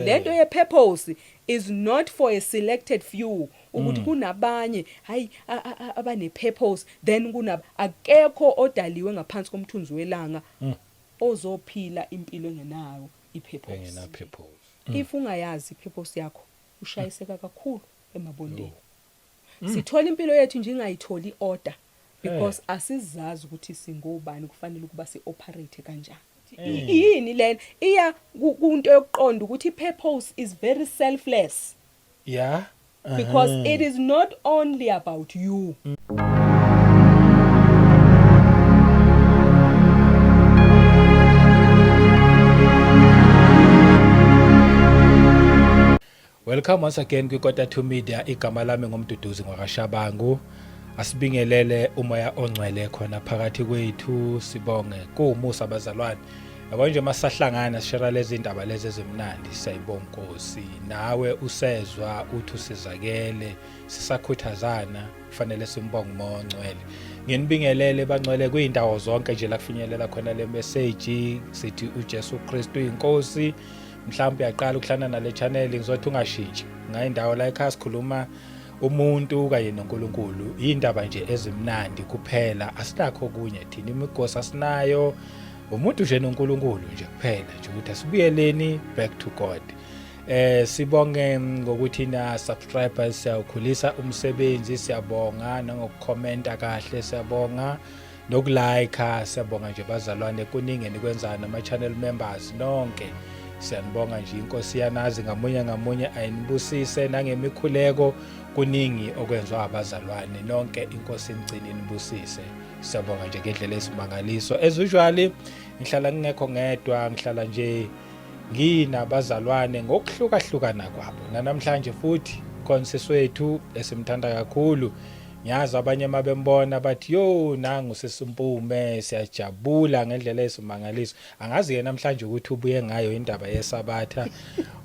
Lento ye purpose is not for a selected few ukuthi kunabanye hayi abane purpose then akekho odaliwe ngaphansi komthunzi welanga ozophila impilo engenayo engena ipurpose. purpose. If ungayazi ipurpose yakho ushayiseka kakhulu emabondeni. Sithola impilo yethu nje ingayitholi order because asizazi ukuthi singobani kufanele ukuba si-operate kanjani. Yini lena iya kunto yokuqonda ukuthi purpose is very selfless. Yeah. Because it is not only about you. Welcome once again kwikota 2 Media. Igama lami ngomduduzi ngwakashabangu. Asibingelele umoya ongcwele khona phakathi kwethu, sibonge kuumusa abazalwane. Yabo nje masahlangana sishara lezi indaba lezi ezimnandi, siyayibonga Nkosi. Nawe usezwa uthi usizakele, sisakhuthazana, kufanele simbonge umoya ongcwele. Nginibingelele bangcwele kuyindawo zonke nje la kufinyelela khona le message sithi uJesu Kristu inkosi. Mhlawumbe uyaqala ukuhlana nale channel ngizothi ungashintshi ngayindawo la ekhaya sikhuluma umuntu kanye noNkulunkulu, indaba nje ezimnandi kuphela, asinakho kunye thina imigosi asinayo, umuntu nje noNkulunkulu nje kuphela nje ukuthi asibuyeleni back to God. Sibonge ngokuthi na subscribers siyawukhulisa umsebenzi, siyabonga nangokukhomenta kahle, siyabonga nokulike, siyabonga nje bazalwane kuningi enikwenza nama channel members nonke. Siyanibonga nje inkosi yanazi ngamunye ayinibusise nangemikhuleko kuningi okwenzwa abazalwane nonke, inkosi ingcini inibusise. Siyabonga nje ngendlela esimangaliso. As usually ngihlala ngingekho ngedwa, ngihlala nje nginabazalwane ngokuhlukahlukana kwabo. Namhlanje futhi konsisi wethu esimthanda kakhulu. Ngiyazi abanye mabembona bathi yo nangu sesimpume, siyajabula ngendlela esimangaliso. Angazi yena namhlanje ukuthi ubuye ngayo indaba yesabatha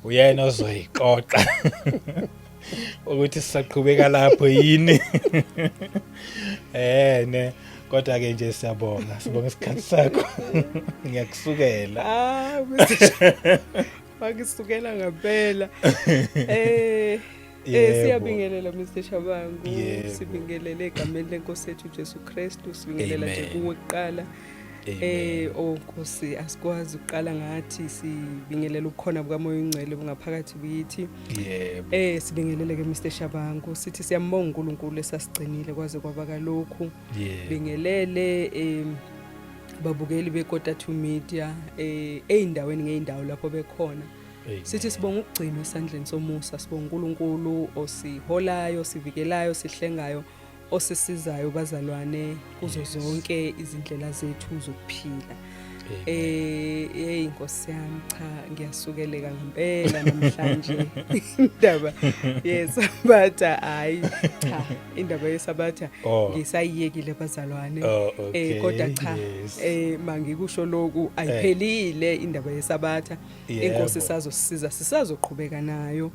uyena ozoyiqoqa ukuthi sisaqhubeka lapho yini. Ne kodwa ke nje siyabonga, sibonga isikhathi sakho. Ngiyakusukela. Bakisukela ngempela. Siyabingelela Mr. Shabangu, sibingelele egameni lenkosi yethu Jesu Kristu, sibingelela nje kuwe kuqala. Nkosi asikwazi ukuqala ngathi sibingelela ukukhona bukamoya ongcwele ngaphakathi kithi. Sibingelele ke Mr. Shabangu, sithi siyambonga uNkulunkulu esasigcinile kwaze kwaba kalokhu. Bingelele babukeli bekota 2 Media eindaweni ngeindawo lapho bekhona. Sithi sibonga ukugcina esandleni somusa, sibonga uNkulunkulu osiholayo, sivikelayo, sihlengayo, osisizayo bazalwane kuzo zonke izindlela zethu zokuphila. Inkosi yami cha ngiyasukeleka ngempela namhlanje. Indaba yesabatha hayi cha, indaba yesabatha ngisayiyekile bazalwane. Kodwa cha, mangikusho lokhu ayiphelile indaba yesabatha. Inkosi sizosisiza, sisazoqhubeka nayo.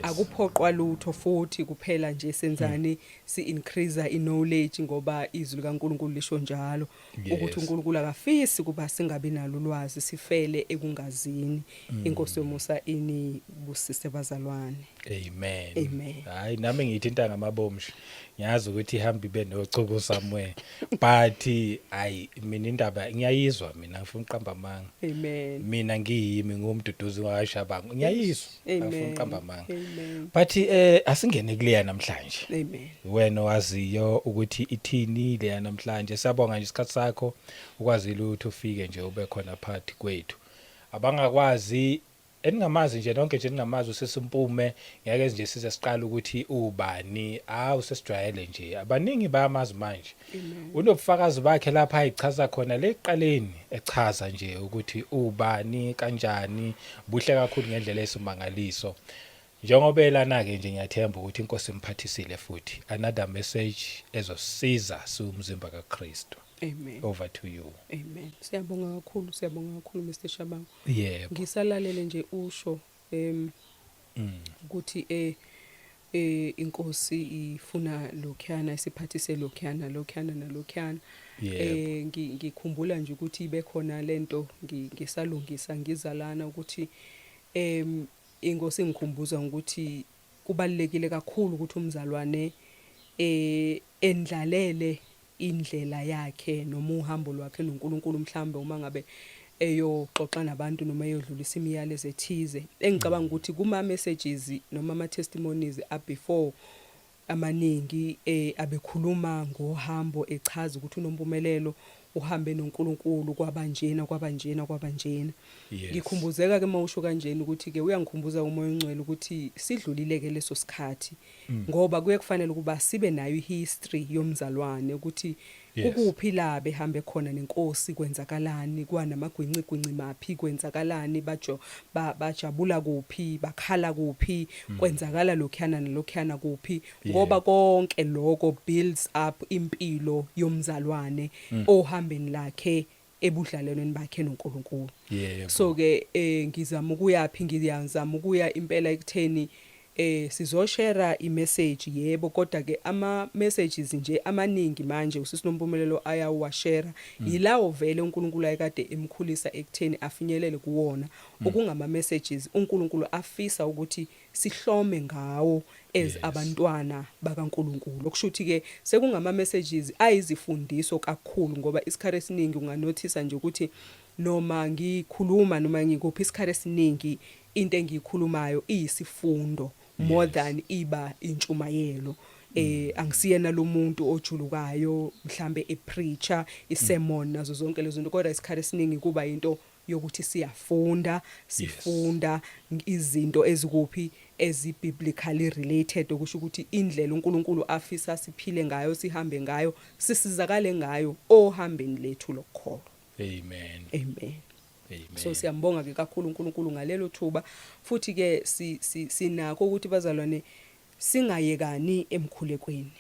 Akuphoqwa lutho futhi kuphela nje senzani si-increase i-knowledge ngoba izwi likaNkulunkulu lisho njalo ukuthi uNkulunkulu akafisi kuba singabi nalo ulwazi, sifele ekungazini. Inkosi yomusa inibusise bazalwane. Amen. Hayi nami ngithi intanga amabomshi. Ngiyazi ukuthi ihamba ibe nocubo somewhere. But hayi mina indaba ngiyayizwa, mina ngifuna uqamba amanga. Amen. Mina ngiyimi ngumduduzi wakashabangu. Ngiyayizwa. Ngifuna uqamba amanga. Amen. But asingene kuleya namhlanje. Amen. Wena waziyo ukuthi ithini leya namhlanje. Siyabonga nje isikhathi sakho ukwazile ukuthi ufike nje ube khona phakathi kwethu. Abangakwazi eningamazi nje nonke nje ningamazi usesimpume, ngeke nje size siqala ukuthi ubani, usesijwayele nje. Abaningi bayamazi manje. Unobufakazi bakhe lapha ayichaza khona leqaleni, echaza nje ukuthi ubani kanjani, buhle kakhulu ngendlela esimangaliso. Njengoba elana ke nje ngiyathemba ukuthi inkosi imphathisile futhi another message ezosiza siumzimba kaKristu. Amen. Over to you. Amen. Siyabonga kakhulu Mr. Shabangu. Ngisalalele nje usho ukuthi inkosi ifuna lokhuyana, isiphathise lokhuyana nalokhuyana. Ngikhumbula nje ukuthi ibe khona lento ngisalungisa ngizalana ukuthi inkosi ngikhumbuza ukuthi kubalekile kakhulu ukuthi umzalwane endlalele indlela yakhe noma uhambo lwakhe noNkulunkulu mhlambe uma ngabe eyoxoxa nabantu noma eyodlulisa imiyalezo ethize. Engicabanga ukuthi kuma messages noma ama testimonies before amaningi abekhuluma ngohambo echaza ukuthi unompumelelo uhambe noNkulunkulu kwabanjena. Ngikhumbuzeka ke mawusho kanjeni ukuthi ke uyangikhumbuza umoya ongcwele ukuthi sidlulile ke leso sikhathi ngoba kuye kufanele ukuba sibe nayo ihistory yomzalwane ukuthi ukuphi la behambe khona nenkosi kwenzakalani kwanamagwincigwinci maphi kwenzakalani bajabula kuphi bakhala kuphi kwenzakala lokhuyana nelokhuyana kuphi ngoba konke lokho builds up impilo yomzalwane ohambeni lakhe ebudlalelweni bakhe noNkulunkulu. So ke ngizama ukuya impela ekutheni sizoshare imessage yebo kodwa ke ama messages nje amaningi manje usisinompumelelo ayawashare yilawo vele uNkulunkulu ayekade emkhulisa ekutheni afinyelele kuwona okungama messages uNkulunkulu afisa ukuthi sihlome ngawo as abantwana bakaNkulunkulu. Okushuthi ke sekungama messages ayizifundiso kakhulu ngoba isikhathi esiningi unganothisa nje ukuthi noma ngikhuluma noma ngikuphi isikhathi esiningi into engiyikhulumayo iyisifundo more than iba intshumayelo. Angisiyena lo muntu ojulukayo mhlambe epreacher isermon nazo zonke lezo zinto kodwa isikhathi esiningi kuba into yokuthi sifunda izinto ezikuphi ezibiblically related okusho ukuthi indlela uNkulunkulu afisa siphile ngayo sihambe ngayo sisizakale ngayo ohambeni lethu lokukholwa. Amen. So siyambonga ke kakhulu uNkulunkulu ngalelo thuba futhi ke sinakho ukuthi bazalwane singayekani emkhulekweni.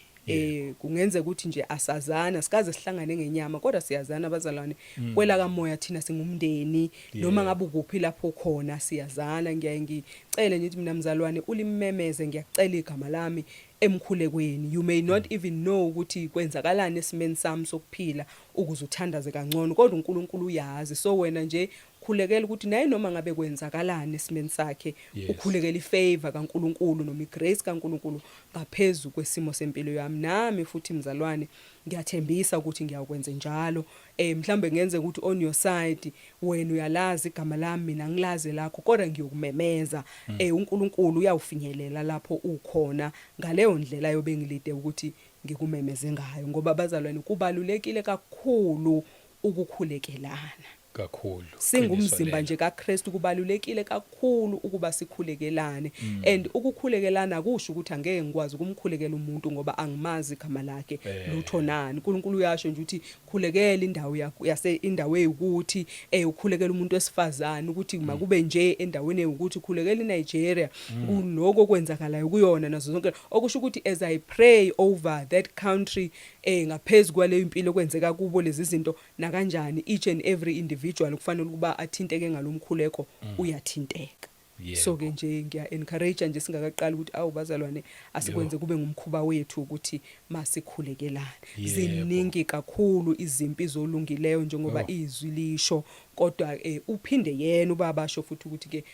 Kungenzeka ukuthi nje asazana sikaze sihlangane ngenyama kodwa siyazana abazalwane kwela kamoya thina singumndeni noma ngabe ukuphi lapho khona siyazana. Ngiyaye ngicele ngithi mina mzalwane ulimemeze ngiyacela igama lami emkhulekweni. You may not even know ukuthi kwenzakalani esimeni sami sokuphila ukuze uthandaze kangcono kodwa uNkulunkulu uyazi. So wena nje khulekela ukuthi naye noma ngabe kwenzakalani esimeni sakhe ukhulekela ifavor kaNkulunkulu noma igrace kaNkulunkulu ngaphezulu kwesimo sempilo yami. Nami futhi mzalwane ngiyathembisa ukuthi ngiyakwenza njalo. Mhlambe ngenze ukuthi on your side wena uyalazi igama lami mina ngilaze lakho kodwa ngiyokumemeza uNkulunkulu uyawufinyelela lapho ukhona ngaleyo ndlela yobe ngilide ukuthi ngikumemeze ngayo ngoba bazalwane kubalulekile kakhulu ukukhulekelana. Kakhulu singumzimba nje kaKristu kubalulekile kakhulu ukuba sikhulekelane and ukukhulekelana akusho ukuthi angeke ngikwazi ukumkhulekela umuntu ngoba angimazi igama lakhe lutho nani. uNkulunkulu uyasho nje ukuthi khulekela indawo yakho indawo eyukuthi ukhulekela umuntu wesifazane ukuthi makube nje endaweni eyukuthi khulekela iNigeria kuloko kwenzakalayo kuyona nazo zonke okusho ukuthi as I pray over that country ngaphezulu kwaleyo impilo kwenzeka kubo lezi zinto na kanjani each and every individual kufanele ukuba athinteke ngalomkhuleko uyathinteka. So ke nje ngiya encourage nje singakaqali ukuthi bazalwane asikwenze kube ngumkhuba wethu ukuthi masikhulekelane. Ziningi kakhulu izimpi zolungileyo njengoba izwi lisho kodwa uphinde yena ubabasho futhi ukuthi ke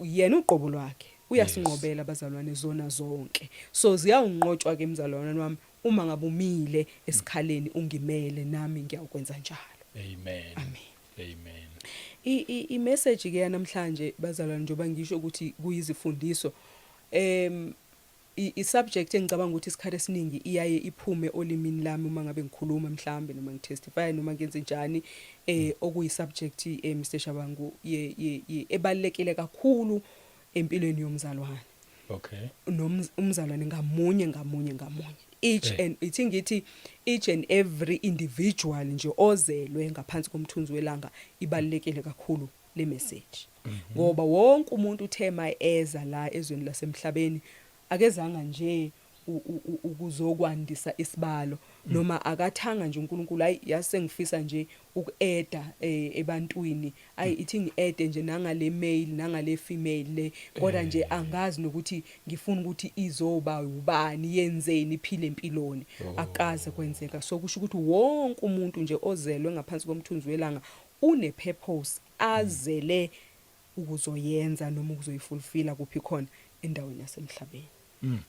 yena uqobo lwakhe uyasinqobela bazalwane zona zonke. So ziyawunqotshwa ke mzalwane wami uma ngabe umile esikhaleni ungimele nami ngiyakwenza njalo. Amen. I message ke namhlanje bazalwane njoba ngisho ukuthi kuyizifundiso I subject engicabanga ukuthi isikhathi esiningi iyaye iphume olimini lami uma ngabe ngikhuluma mhlambe noma ngitestify noma ngenze njani okuyi subject Mr Shabangu ebalekile kakhulu empilweni yomzalwane. Umzalwane ngamunye each and every individual nje ozelwe ngaphansi komthunzi welanga ibalekile kakhulu le message ngoba wonke umuntu uthema eza la ezweni lasemhlabeni akezanga nje ukuzokwandisa isibalo noma akathanga nje uNkulunkulu hayi yasengifisa nje ukueda ebantwini ithi ngiede nje nangale male nangale female le kodwa nje angazi nokuthi ngifuna ukuthi izoba ubani yenzeni iphile empiloni akaze kwenzeka. So kusho ukuthi wonke umuntu nje ozelwe ngaphansi komthunzi welanga une purpose azele ukuzoyenza noma ukuzoyifulfilla kuphi khona endaweni yasemhlabeni.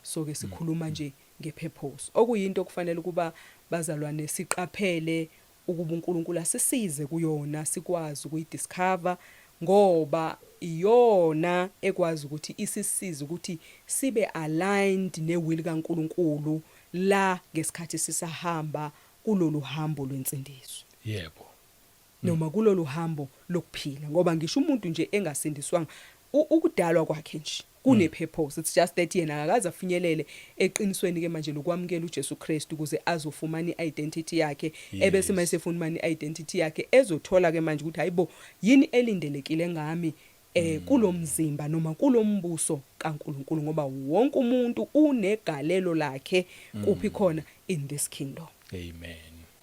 So ke sikhuluma nje ngepurpose okuyinto kufanele kuba bazalwane siqaphele ukuba uNkulunkulu asisize kuyona sikwazi ukuyidiscover ngoba iyona ekwazi ukuthi isisize ukuthi sibe aligned newill kaNkulunkulu la ngesikhathi sisahamba kulolu hambo lwensindiso. Yebo. Noma kulolu hambo lokuphila ngoba ngisho umuntu nje engasindiswanga ukudalwa kwakhe nje kune purpose. It's just that yena akaze afinyelele eqinisweni ke manje lokwamukela uJesu Kristu ukuze azofumana i-identity yakhe ebese mase efumana i-identity yakhe ezothola ke manje ukuthi hayibo yini elindelekile ngami kulomzimba noma kulombuso kaNkulunkulu ngoba wonke umuntu unegalelo lakhe kuphi khona in this kingdom. Amen.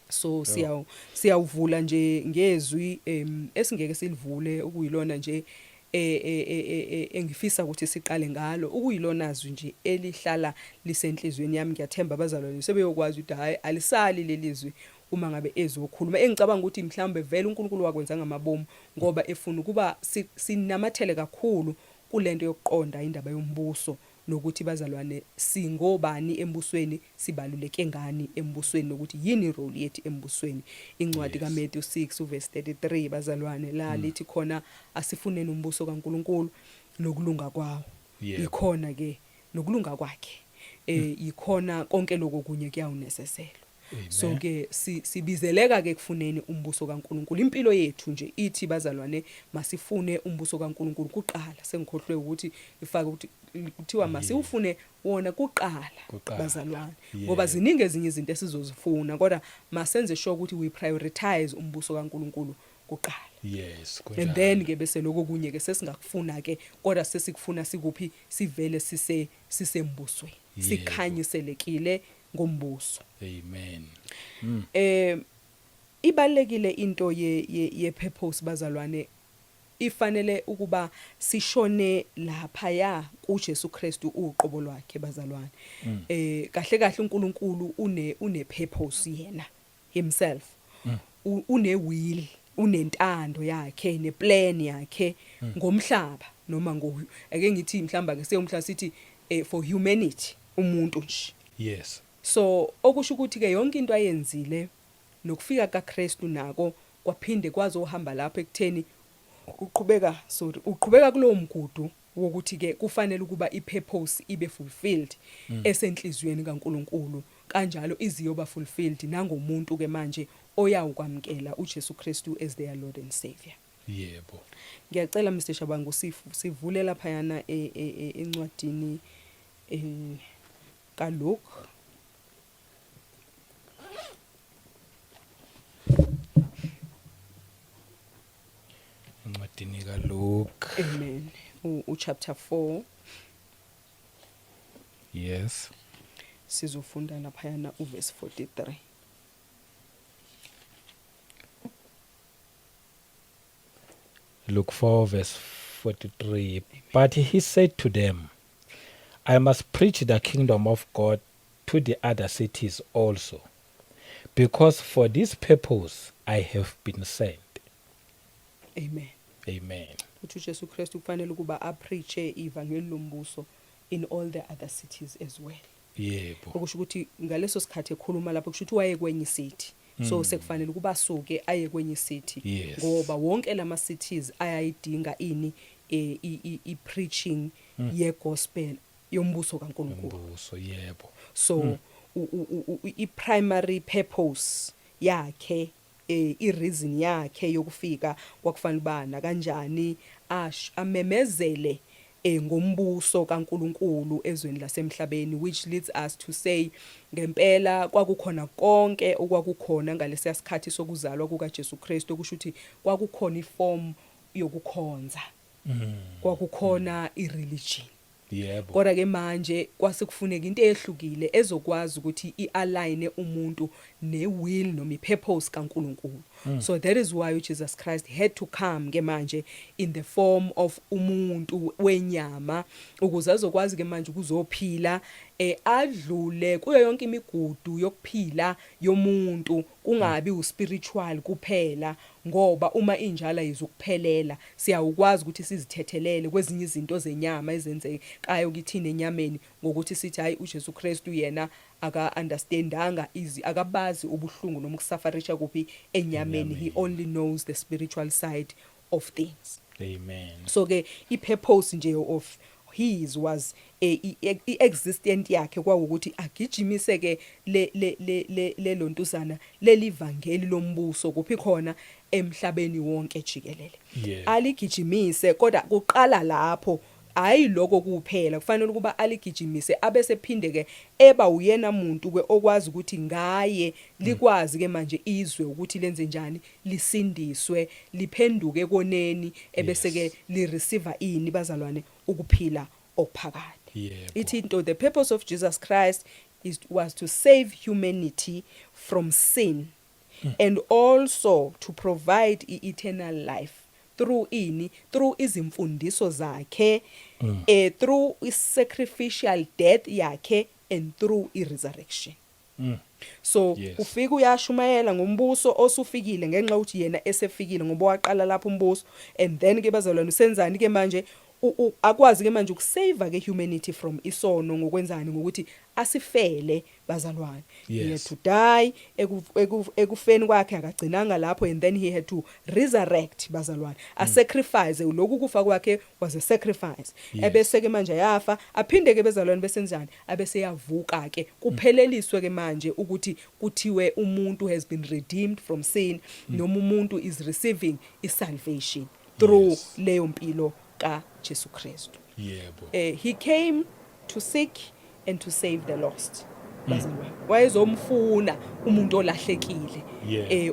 So siyawuvula nje ngezwi esingeke silivule ukuyilona nje engifisa ukuthi siqale ngalo ukuyilona zwi nje elihlala lisenhlizweni yami. Ngiyathemba abazalwane sebeyokwazi ukuthi hayi alisali lelizwi uma ngabe ezokhuluma engicabanga ukuthi mhlambe vele uNkulunkulu wakwenza ngamabomu ngoba efuna ukuba sinamathele kakhulu kulento yokuqonda indaba yombuso nokuthi bazalwane singobani embusweni sibaluleke ngani embusweni nokuthi yini role yethu embusweni. Incwadi kaMathew 6:33 bazalwane la lithi khona asifuneni umbuso kaNkulunkulu nokulunga kwawo ikhona ke nokulunga kwakhe ikhona konke lokho kunye kuyawuneseselo. So ke sibizeleka ke kufuneni umbuso kaNkulunkulu. Impilo yethu nje ithi bazalwane masifune umbuso kaNkulunkulu kuqala. Sengikhohlwe ukuthi ifaka ukuthi kuthiwa masiufune wona kuqala bazalwane ngoba ziningi ezinye izinto esizozifuna kodwa masenze sure ukuthi we prioritize umbuso kaNkulunkulu kuqala. Yes, and then ke bese lokho kunye ke sesingakufuna ke kodwa sesikufuna sikuphi sivele sisembusweni sikhanyiselekile ngombuso. Amen. Ibalekile into ye purpose bazalwane ifanele ukuba sishone lapha ya kuJesu Kristu uqobo lwakhe bazalwane. Kahle kahle uNkulunkulu une purpose yena himself. Une will, unentando yakhe neplan yakhe ngomhlaba noma ake ngithi mhlamba ke seyomhlaba sithi for humanity umuntu nje. Yes. So okusho ukuthi ke yonke into ayenzile nokufika kaKristu nako kwaphinde kwazohamba lapha ekutheni uqhubeka kulowo mgudu wokuthi ke kufanele ukuba ipurpose ibe fulfilled esenhlizweni kaNkulunkulu kanjalo iziyoba fulfilled nangomuntu ke manje oyawukwamkela uJesu Kristu as their Lord and Savior. Yebo. Ngiyacela Mr. Shabangu sivule lapha yana encwadini kaLuke Incwadini kaLuke. Amen. Chapter 4. Yes. Sizofunda lapha yana uverse 43. Luke 4 verse 43. But he said to them, I must preach the kingdom of God to the other cities also, because for this purpose I have been sent. Amen. Amen. Uthi uJesu Kristu kufanele ukuba apreache ivangeli lombuso in all the other cities as well. Yebo. Okusho ukuthi ngaleso sikhathi ekhuluma lapho kusho ukuthi waye kwenye city. So sekufanele ukuba suke aye kwenye city ngoba wonke lama cities ayayidinga ini i-preaching ye-gospel yombuso kaNkulunkulu. Umbuso yebo. So i-primary purpose yakhe i-reason yakhe yokufika kwakufanele bana kanjani amemezele ngombuso kaNkulunkulu ezweni lasemhlabeni, which leads us to say ngempela kwakukhona konke okwakukhona ngalesiya sikhathi sokuzalwa kukaJesu Kristu kusho ukuthi kwakukhona iform yokukhonza kwakukhona ireligion. Yebo. Kodwa ke manje kwasekufuneka into ehlukile ezokwazi ukuthi ialign umuntu newill noma ipurpose kaNkulunkulu. So that is why Jesus Christ had to come ke manje in the form of umuntu wenyama ukuze azokwazi ke manje ukuzophila adlule kuyo yonke imigudu yokuphila yomuntu kungabi uspiritual kuphela ngoba uma injala yizukuphelela siyawukwazi ukuthi sizithethelele kwezinye izinto zenyama ezenzekayo kithina enyameni ngokuthi sithi hayi uJesu Kristu yena aka-understandanga akabazi ubuhlungu noma ukusafarisha kuphi enyameni. He only knows the spiritual side of things. Amen. So ke i-purpose nje of his was i-existent yakhe kwawukuthi agijimise ke le lontuzana lelivangeli lombuso kuphi khona emhlabeni wonke jikelele. Aligijimise kodwa kuqala lapho hayi lokho kuphela kufanele ukuba aligijimise abese phinde ke eba uyena muntu ke okwazi ukuthi ngaye likwazi ke manje izwe ukuthi lenze njani lisindiswe liphenduke koneni ebese ke li receive ini bazalwane ukuphila okuphakade. Ithi into the purpose of Jesus Christ was to save humanity from sin and also to provide eternal life through izimfundiso zakhe through sacrificial death yakhe and through resurrection. So ufika uyashumayela ngombuso osufikile ngenxa ukuthi yena esefikile ngoba waqala lapho umbuso and then ke bazalwane usenzani ke manje akwazi ke manje ukusave ke humanity from isono ngokwenzani ngokuthi asifele bazalwane. He had to die ekufeni kwakhe akagcinanga lapho and then he had to resurrect bazalwane. A sacrifice lokhu kufa kwakhe was a sacrifice. Ebese ke manje yafa aphinde ke bazalwane besenzani abese yavuka ke kupheleliswe ke manje ukuthi kuthiwe umuntu has been redeemed from sin noma umuntu is receiving salvation through leyo mpilo ka Jesu Kristu. He came to seek and to save the lost. Wayezomfuna umuntu olahlekile.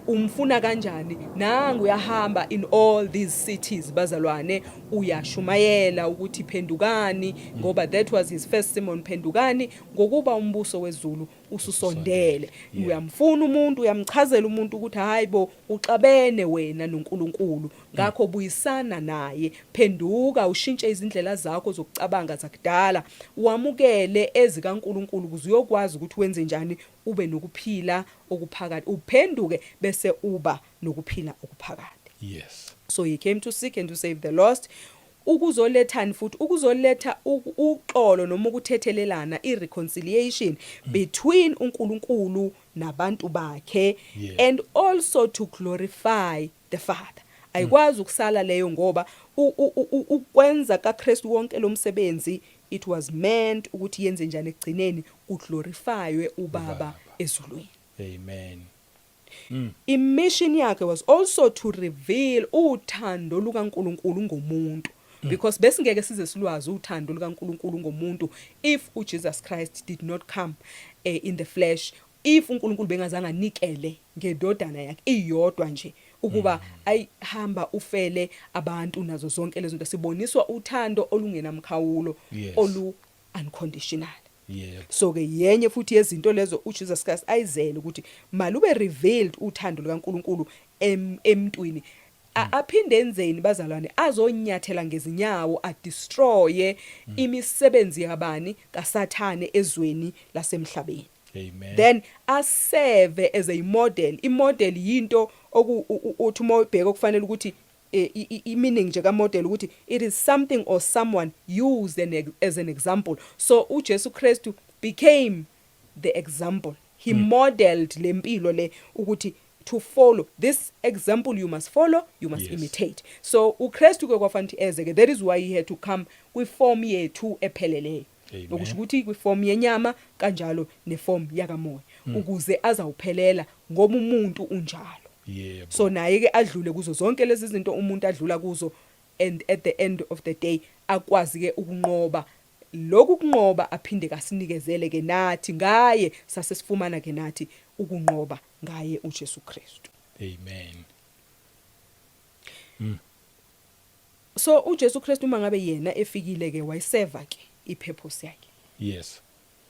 Umfuna kanjani? Nangu uyahamba in all these cities bazalwane uyashumayela ukuthi phendukani ngoba that was his first sermon, phendukani ngokuba umbuso wezulu ususondele. Uyamfuna umuntu uyamchazela umuntu ukuthi hayibo uxabene wena noNkulunkulu ngakho buyisana naye, phenduka ushintshe izindlela zakho zokucabanga zakudala wamukele ezikaNkulunkulu ukuze uyokwazi ukuthi wenze njani ube nokuphila okuphakade uphenduke bese uba nokuphila okuphakade. So he came to seek and to save the lost. Ukuzolethani futhi ukuzoletha uxolo noma ukuthethelelana ireconciliation between uNkulunkulu nabantu bakhe and also to glorify the Father. Ayikwazi ukusala leyo ngoba ukwenza kaKristu wonke lo msebenzi it was meant ukuthi yenze njani ekugcineni kuglorifywe ubaba ezulwini. Amen. Imission yakhe was also to reveal uthando lukaNkulunkulu ngomuntu because besingeke size silwazi uthando lukaNkulunkulu ngomuntu if uJesus Christ did not come in the flesh, if uNkulunkulu bengazange anikele ngedodana yakhe iyodwa nje ukuba ayihamba ufele abantu nazo zonke lezo zinto siboniswa uthando olungenamkhawulo olu unconditional. So ke yenye futhi yezinto lezo uJesus Christ ayizele ukuthi malube revealed uthando lukaNkulunkulu emntwini aphinde enzeni bazalwane azonyathela ngezinyawo adestroye imisebenzi yabani kaSathane ezweni lasemhlabeni. Amen. Then aserve as a model. I-model yinto uthi uma ubheka kufanele ukuthi i-meaning nje ka-model ukuthi it is something or someone used as an example. So uJesu Kristu became the example. He modeled le mpilo le ukuthi to follow this example you must follow, you must imitate. So uKristu ke kwafanele ezeke, that is why he had to come kwiform yethu epheleleyo. Okusho ukuthi kwiform yenyama kanjalo neform yakamoya ukuze azawuphelela ngoba umuntu unjalo. So naye ke adlule kuzo zonke lezi zinto umuntu adlula kuzo and at the end of the day akwazi ke ukunqoba lokhu kunqoba aphinde kasinikezele ke nathi ngaye sasesifumana ke nathi ukunqoba ngaye uJesu Kristu. Amen. So uJesu Kristu mangabe yena efikile ke wayiseva ke ipurpose yakhe.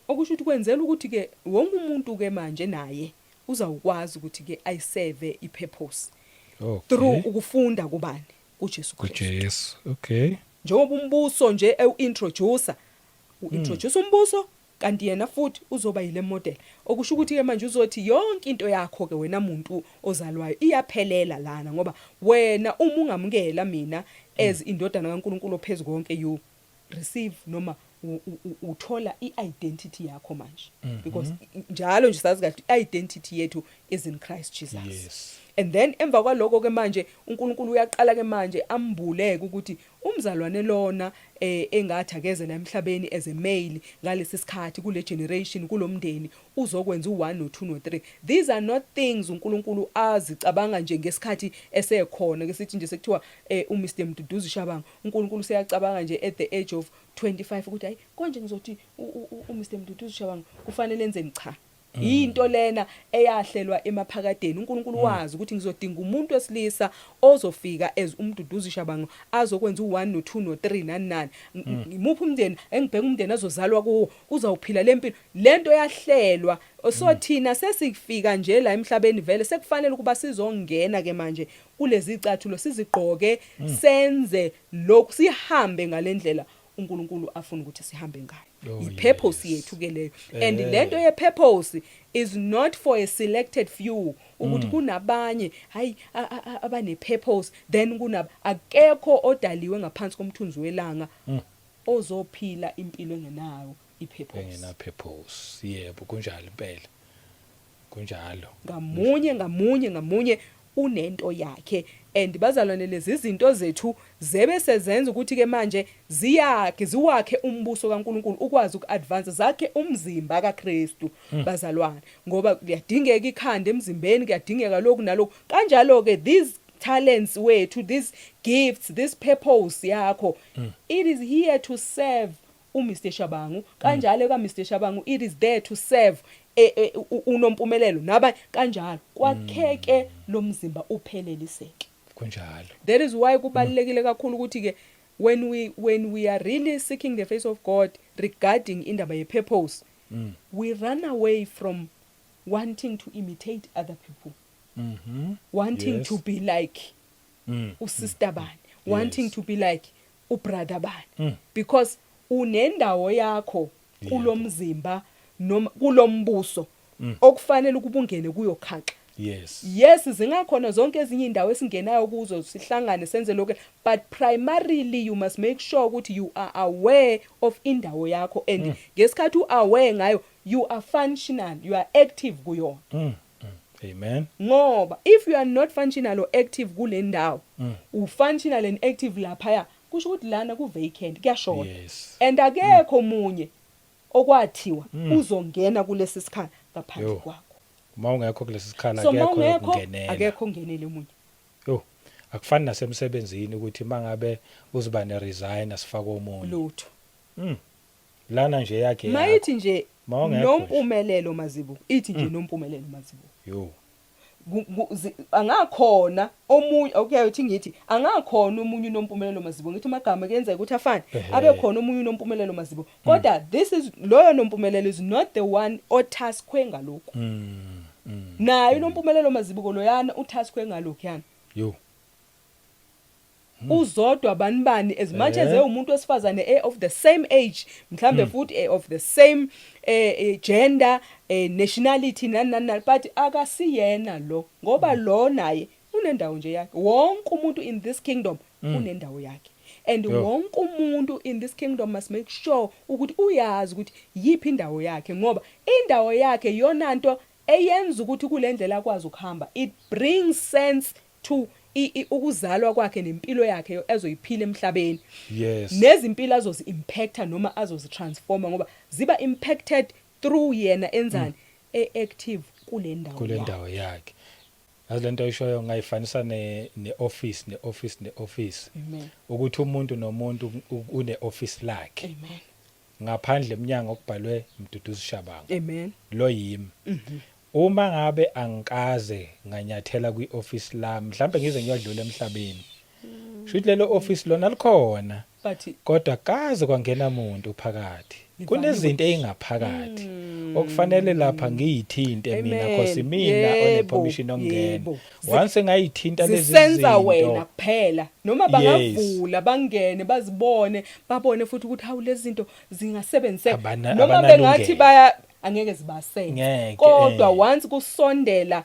Okusho ukuthi kwenzela ukuthi ke wonke umuntu ke manje naye uzawukwazi ukuthi ke ayiseve ipurpose through ukufunda kubani kuJesu Kristu. Njengoba umbuso nje introducer umbuso kanti yena futhi uzoba yile model okusho ukuthi ke manje uzothi yonke into yakho ke wena muntu ozalwayo iyaphelela lana ngoba wena uma ungamukela mina as indodana kaNkuluNkulu ophezulu konke you receive noma uthola i-identity yakho manje because njalo nje sazi kahle i-identity yethu is in Christ Jesus. Yes. And then emva kwaloko ke manje uNkulunkulu uyaqala ke manje ambuleke ukuthi umzalwane lona engathi akeze la emhlabeni as a male ngalesi sikhathi kule generation kulomndeni uzokwenza u1 no2 no3. These are not things uNkulunkulu azicabanga nje ngesikhathi esekhona ke sithi nje sekuthiwa uMr Mduduzi Shabanga uNkulunkulu seyacabanga nje at the age of 25 ukuthi hayi konje ngizothi uMr Mduduzi Shabanga kufanele enzeni cha. Into lena eyahlelwa emaphakadeni uNkulunkulu wazi ukuthi ngizodinga umuntu wesilisa ozofika as uMduduzi Shabanga azokwenza u1 no2 no3 nani imuphi umndeni engibheka umndeni azozalwa kuwo uzawuphila lempilo lento yahlelwa so thina sesikufika nje la emhlabeni vele sekufanele ukuba sizongena ke manje kulezi icathulo sizigqoke senze lokhu sihambe ngalendlela uNkulunkulu afuna ukuthi sihambe ngayo. I-purpose yethu ke leyo and lento ye-purpose is not for a selected few ukuthi kunabanye hayi abane-purpose then akekho odaliwe ngaphansi komthunzi welanga ozophila impilo engenayo i-purpose. Engena-purpose yebo kunjalo impela kunjalo ngamunye unento yakhe and bazalwane lezi izinto zethu zebe sezenza ukuthi ke manje ziwakhe umbuso kaNkuluNkulu ukwazi ukuadvance zakhe umzimba kaKristu bazalwane ngoba kuyadingeka ikhanda emzimbeni kuyadingeka lokhu nalokhu kanjalo ke these talents wethu these gifts this purpose yakho it is here to serve uMr Shabangu kanjalo kaMr Shabangu it is there to serve unompumelelo naba kanjalo kwakheke lo mzimba upheleliseke kunjalo. That is why kubalekile kakhulu ukuthi ke when we are really seeking the face of God regarding indaba ye purpose we run away from wanting to imitate other people wanting to be like usister bani wanting to be like ubrother bani because unendawo yakho kulomzimba noma kulombuso okufanele ukubungene kuyo khaqha. Yes zingakhona zonke ezinye indawo esingenayo kuzo sihlangane senze lokho but primarily you must make sure ukuthi you are aware of indawo yakho and ngesikhathi uaware ngayo you are functional you are active kuyo. Amen. Ngoba if you are not functional or active kule ndawo ufunctional and active lapha kusho ukuthi lana ku vacant kuyashona and akekho omunye okwathiwa uzongena kulesi sikhala ngaphandle kwakho. Mawungekho kulesi sikhala akekho ungenele umunye. Akufani nasemsebenzini ukuthi mangabe uziba ne resign asifaka omunye lutho. Lana nje yakhe mayithi nje nompumelelo Mazibu ithi nje nompumelelo Mazibu. Angakhona omunye okay uthi ngithi angakhona omunye unompumelelo Mazibu ngithi magama kuyenzeka ukuthi afane abe khona omunye unompumelelo Mazibu kodwa this is loyo nompumelelo is not the one otaskwe ngalokho nayo unompumelelo Mazibu loyana utaskwe ngalokho yana uzodwa bani as much as umuntu wesifazane of the same age mhlambe futhi of the same gender nationality nani but akasiyena lo ngoba lo naye unendawo nje yakhe wonke umuntu in this kingdom unendawo yakhe and wonke umuntu in this kingdom must make sure ukuthi uyazi ukuthi yipi indawo yakhe ngoba indawo yakhe yona nto eyenza ukuthi kulendlela akwazi ukuhamba it brings sense to ukuzalwa kwakhe nempilo yakhe ezoyiphila emhlabeni. Nezimpilo azozi-impacta noma azozi-transforma ngoba ziba impacted through yena enzani active kule ndawo yakhe. Azilento oyishoyo ngayifanisa ne-office ukuthi umuntu nomuntu une-office lakhe. Amen. Ngaphandle eminyango okubhalwe Mduduzi Shabanga. Amen. Lo yimi. Uma ngabe angikaze nganyathela kwi-office lami mhlambe ngize ngiyodlula emhlabeni. Shuthi lelo office lona likhona but kodwa kaze kwangena umuntu phakathi kunezinto ezingaphakathi okufanele lapha ngiyithinte mina because mina one permission ongena once ngayithinta lezi zinto zisenza wena kuphela noma bangavula bangene bazibone babone futhi ukuthi hawu lezi zinto zingasebenziseka noma bengathi angeke zibaseke kodwa once kusondela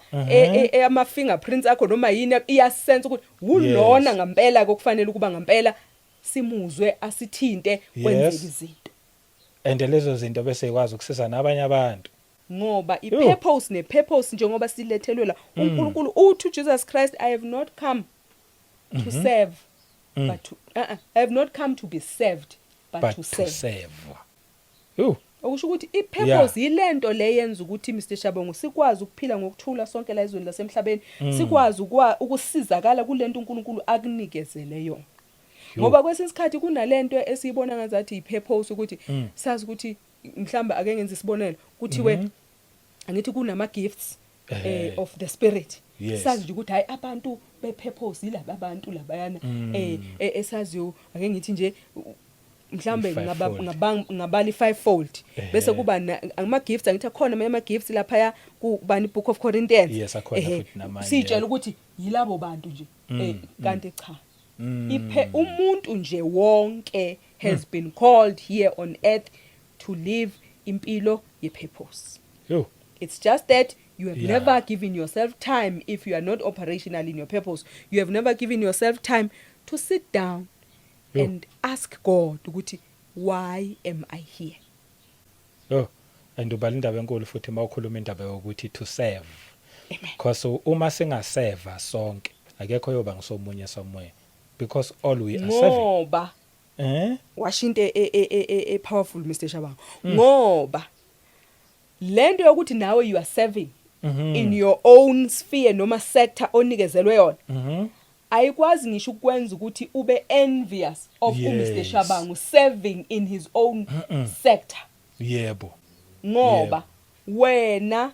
ama fingerprints akho noma yini iyasense ukuthi ulona ngempela okufanele ukuba ngempela simuzwe asithinte kwenzeke izinto and lezo zinto bese ikwazi ukusiza nabanye abantu ngoba ipurpose nepurpose njengoba silethelwe la uNkulunkulu uthi Jesus Christ I have not come to serve but to I have not come to be served but to serve. Okusho ukuthi ipurpose yilento leyenza ukuthi Mr Shabongo sikwazi ukuphila ngokuthula sonke la ezweni lasemhlabeni sikwazi ukusizakala kulento uNkulunkulu akunikezele yona ngoba kwesinye isikhathi kunalento esiyibona ngazathi ipurpose ukuthi sazi ukuthi mhlamba ake ngenza isibonelo kuthiwe angithi kunama gifts of the spirit sazi nje ukuthi hayi abantu bepurpose yilabo abantu labayana esaziyo ake ngithi nje mhlambe ngabali fivefold bese kuba ama gifts angithi khona ama gifts lapha kubani book of Corinthians sitshela ukuthi yilabo bantu nje kanti cha umuntu nje wonke has been called here on earth to live impilo ye-purpose. It's just that you have never given yourself time. If you are not operational in your purpose, you have never given yourself time to sit down and ask God ukuthi why am I here? And ubala indaba enkulu futhi mawukhuluma indaba yokuthi to serve. Because uma singaseva sonke akekho yoba ngisomunye somewhere because all we are serving. Ngoba washinto powerful Mr Shabango. Ngoba lento yokuthi nawe you are serving in your own sphere noma sector onikezelwe yona. Ayikwazi ngisho ukwenza ukuthi ube envious of Mr Shabango serving in his own sector. Yebo. Ngoba wena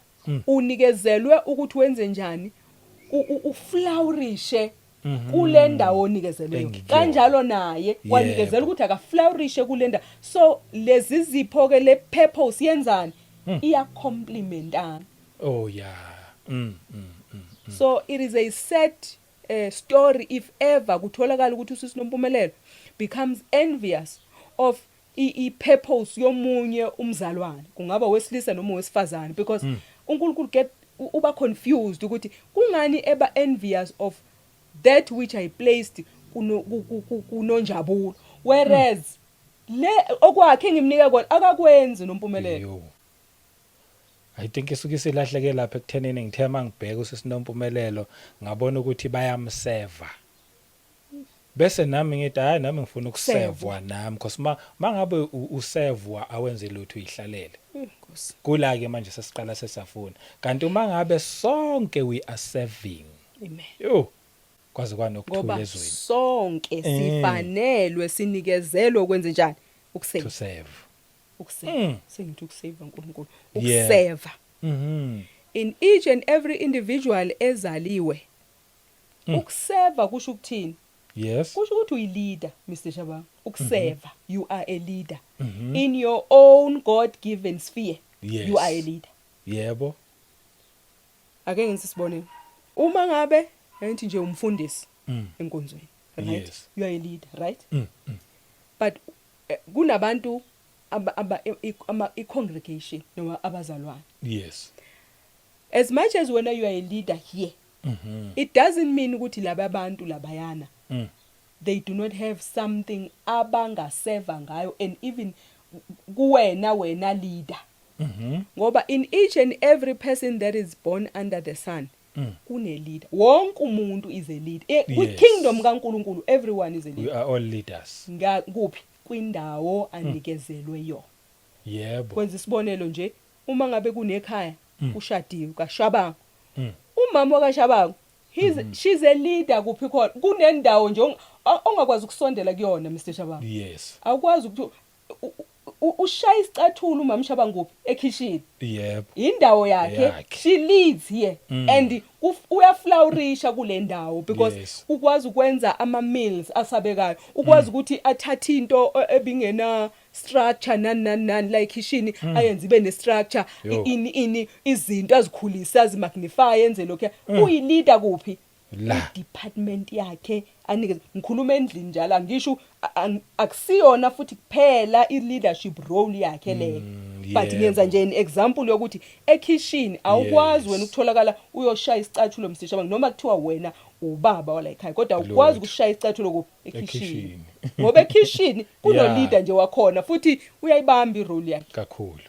unikezelwe ukuthi wenze njani uflourishe kule ndawo onikezelwe kanjalo naye wanikezela ukuthi akaflourishe kule ndawo so lezi zipho ke le purpose yenzani iya complementana so it is a set story if ever kutholakala ukuthi usinompumelelo becomes envious of i-purpose yomunye umzalwane kungaba wesilisa noma wesifazane because uNkulunkulu uba confused ukuthi kungani eba envious of that which I placed kunonjabulo whereas le okwakhe ngimnika kona akakwenzi nompumelelo. I think isuke silahleke lapha ekuthenini ngithe mangibheka usisinompumelelo ngabona ukuthi bayamseva bese nami ngithi hayi nami ngifuna ukusevwa nami because mangabe usevwa awenze lutho uyihlalele kula ke manje sesiqala sesafuna kanti uma ngabe sonke we are serving amen kwaze kwanokuthula ezweni sonke sifanelwe sinikezelwe ukwenza njani to serve sengithi ukuseva uNkulunkulu ukuseva in each and every individual ezaliwe ukuseva kusho ukuthini kusho ukuthi uyi leader Mr Shabang ukuseva you are a leader in your own God given sphere you are a leader yebo ake ngenze isibonelo uma ngabe ngithi nje umfundisi enkonzweni right you are a leader right but kunabantu i congregation noma abazalwane as much as when you are a leader here it doesn't mean ukuthi laba abantu labayana they do not have something abangaseva ngayo and even wena leader ngoba in each and every person that is born under the sun kune leader wonke umuntu is a leader with kingdom kaNkulunkulu everyone is a leader we are all leaders kuphi kwindawo anikezelwe yo yebo kwenza isibonelo nje uma ngabe kunekhaya kushadiwe kaShabango umama kaShabango she's a leader kuphi khona kunendawo nje ongakwazi ukusondela kuyona Mr Shabango yes awukwazi ukuthi ushaya isicathulo umama Shabangu ekhishini. Yebo. Indawo yakhe. She leads here and uyaflourisha kule ndawo because ukwazi ukwenza ama meals asabekayo. Ukwazi ukuthi athathe into ebingena structure nani la ekhishini ayenze ibe ne structure ini izinto azikhulisa azimagnify yenze lokho. Uyileader kuphi? La department yakhe anike ngikhuluma endlini njalo angisho akusiyona futhi kuphela I leadership role yakhe le but ngenza nje an example yokuthi ekhishini awukwazi wena ukutholakala uyoshaya isicathulo msisha noma kuthiwa wena ubaba wala ekhaya kodwa ukwazi ukushaya isicathulo kuphi ekhishini ngoba ekhishini kuno leader nje wakhona futhi uyayibamba irole yakhe kakhulu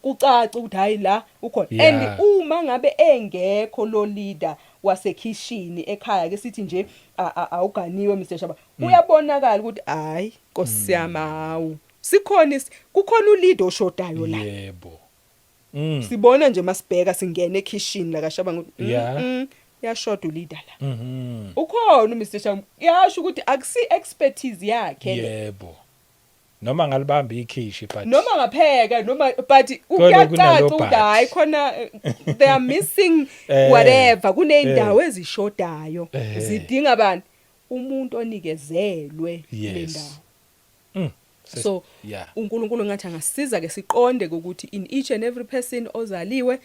kucaca ukuthi hayi la ukhona and uma ngabe engekho lo leader wasekhishini ekhaya ke sithi nje awuganiwe Mr Shaba uyabonakala ukuthi hayi Nkosi yami hawu sikhona kukhona uleader oshodayo la yebo sibona nje masibheka singena ekhishini la kaShaba ukuthi yashoda uleader la ukhona Mr Shaba yasho ukuthi akusi expertise yakhe yebo noma ngalibamba ikhishi but noma ngapheka noma but uyacaca ukuthi hayi khona they are missing whatever kuneyindawo ezishodayo zidinga bani umuntu onikezelwe le ndawo so uNkulunkulu ngathi angasiza ke siqonde ukuthi in each and every person ozaliwe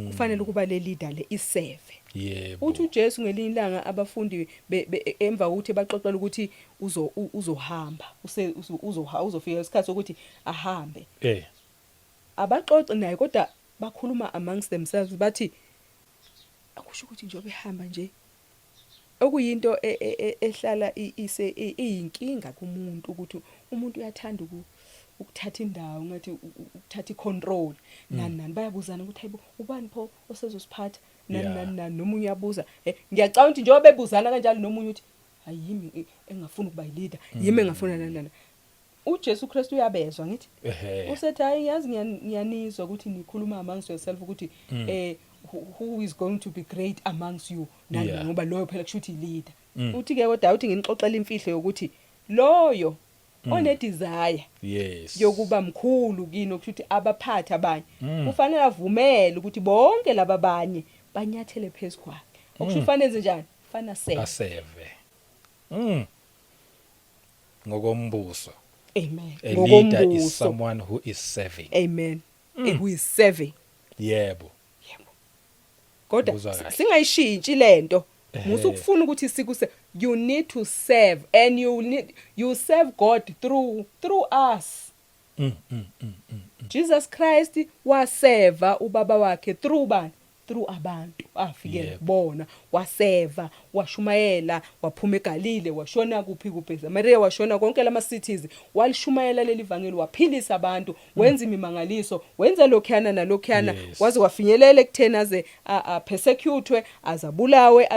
kufanele ukuba le leader le iserve yebo uthi uJesu ngelinye ilanga abafundi emva ukuthi baxoxela ukuthi uzohamba uzofika isikhathi sokuthi ahambe abaxoxe naye kodwa bakhuluma amongst themselves bathi akusho ukuthi nje behamba nje okuyinto ehlala iyinkinga kumuntu ukuthi umuntu uyathanda ukuthatha indawo ngathi ukuthatha icontrol nani bayabuzana ukuthi hayibo ubani pho osezosiphatha nani nomunye uyabuza ngiyacabanga ukuthi njengoba bebuzana kanjalo nomunye uthi ayimi engafuna ukuba yileader yimi engafuna nani uJesu Kristu uyabezwa ngithi usethi hayi yazi ngiyanizwa ukuthi nikhuluma amongst yourself ukuthi who is going to be great amongst you nani ngoba loyo phela kushuthi leader uthi ke kodwa uthi nginixoxela imfihlo yokuthi loyo one desire yokuba mkhulu kini ukuthi abaphathi abanye kufanele avumele ukuthi bonke laba abanye banyathele phezulu kwakhe okusho fanele njani fana save ngokombuso amen a leader is someone who is serving amen who is serving yebo kodwa singayishintshi lento musukufuna ukuthi sikuse you need to serve and you serve God through us Jesus Christ waseva ubaba wakhe through abantu afikele kubona waseva washumayela waphuma eGalile washona kuphi Maria washona konke lama cities walishumayela leli vangeli waphilisa abantu wenza imimangaliso wenza lokhuyana nalokhuyana waze wafinyelela ekuthena aze persecute azabulawe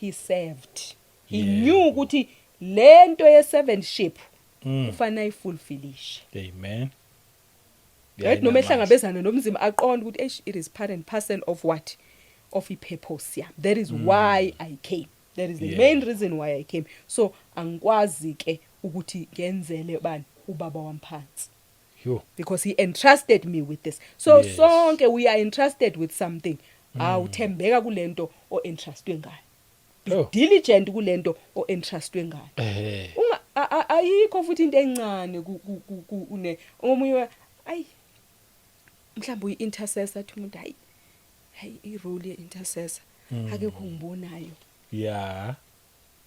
he served he knew ukuthi lento ye servantship kufanele ifulfillishe amen right noma ehlangabezana nomzima aqonda ukuthi it is part and parcel of what of ipurpose that is why I came that is the main reason why I came so angikwazi ke ukuthi ngenzele bani ubaba wamphansi because he entrusted me with this so sonke we are entrusted with something awuthembeka kulento o entrustwe ngayo diligent kulento o entrustwe ngayo ayikho futhi into encane une omunye ayi mhlawumbe uyi-intercessor athi umuntu hayi i-role ye-intercessor akekho ngibonayo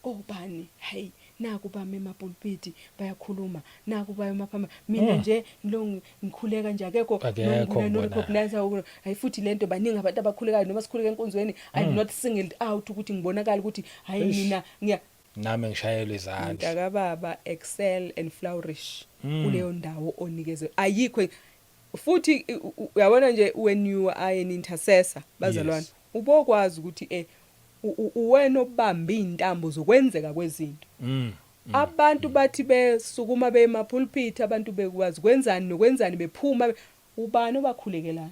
obani hayi naku bami emapulpiti bayakhuluma naku bayo maphama mina nje ngikhuleka nje akekho recognize hayi futhi lento baningi abantu abakhulekayo noma sikhuleka enkonzweni I'm not singled out ukuthi ngibonakala ukuthi hayi mina nami ngishayelwe izandla mntaka baba excel and flourish kuleyo ndawo onikeze ayikho futhi uyabona nje when you are an intercessor bazalwane ubokwazi ukuthi uwena obamba intambo zokwenzeka kwezinto abantu bathi besukuma bemapulpit abantu bekwazi kwenzani nokwenzani bephuma ubani obakhulekelayo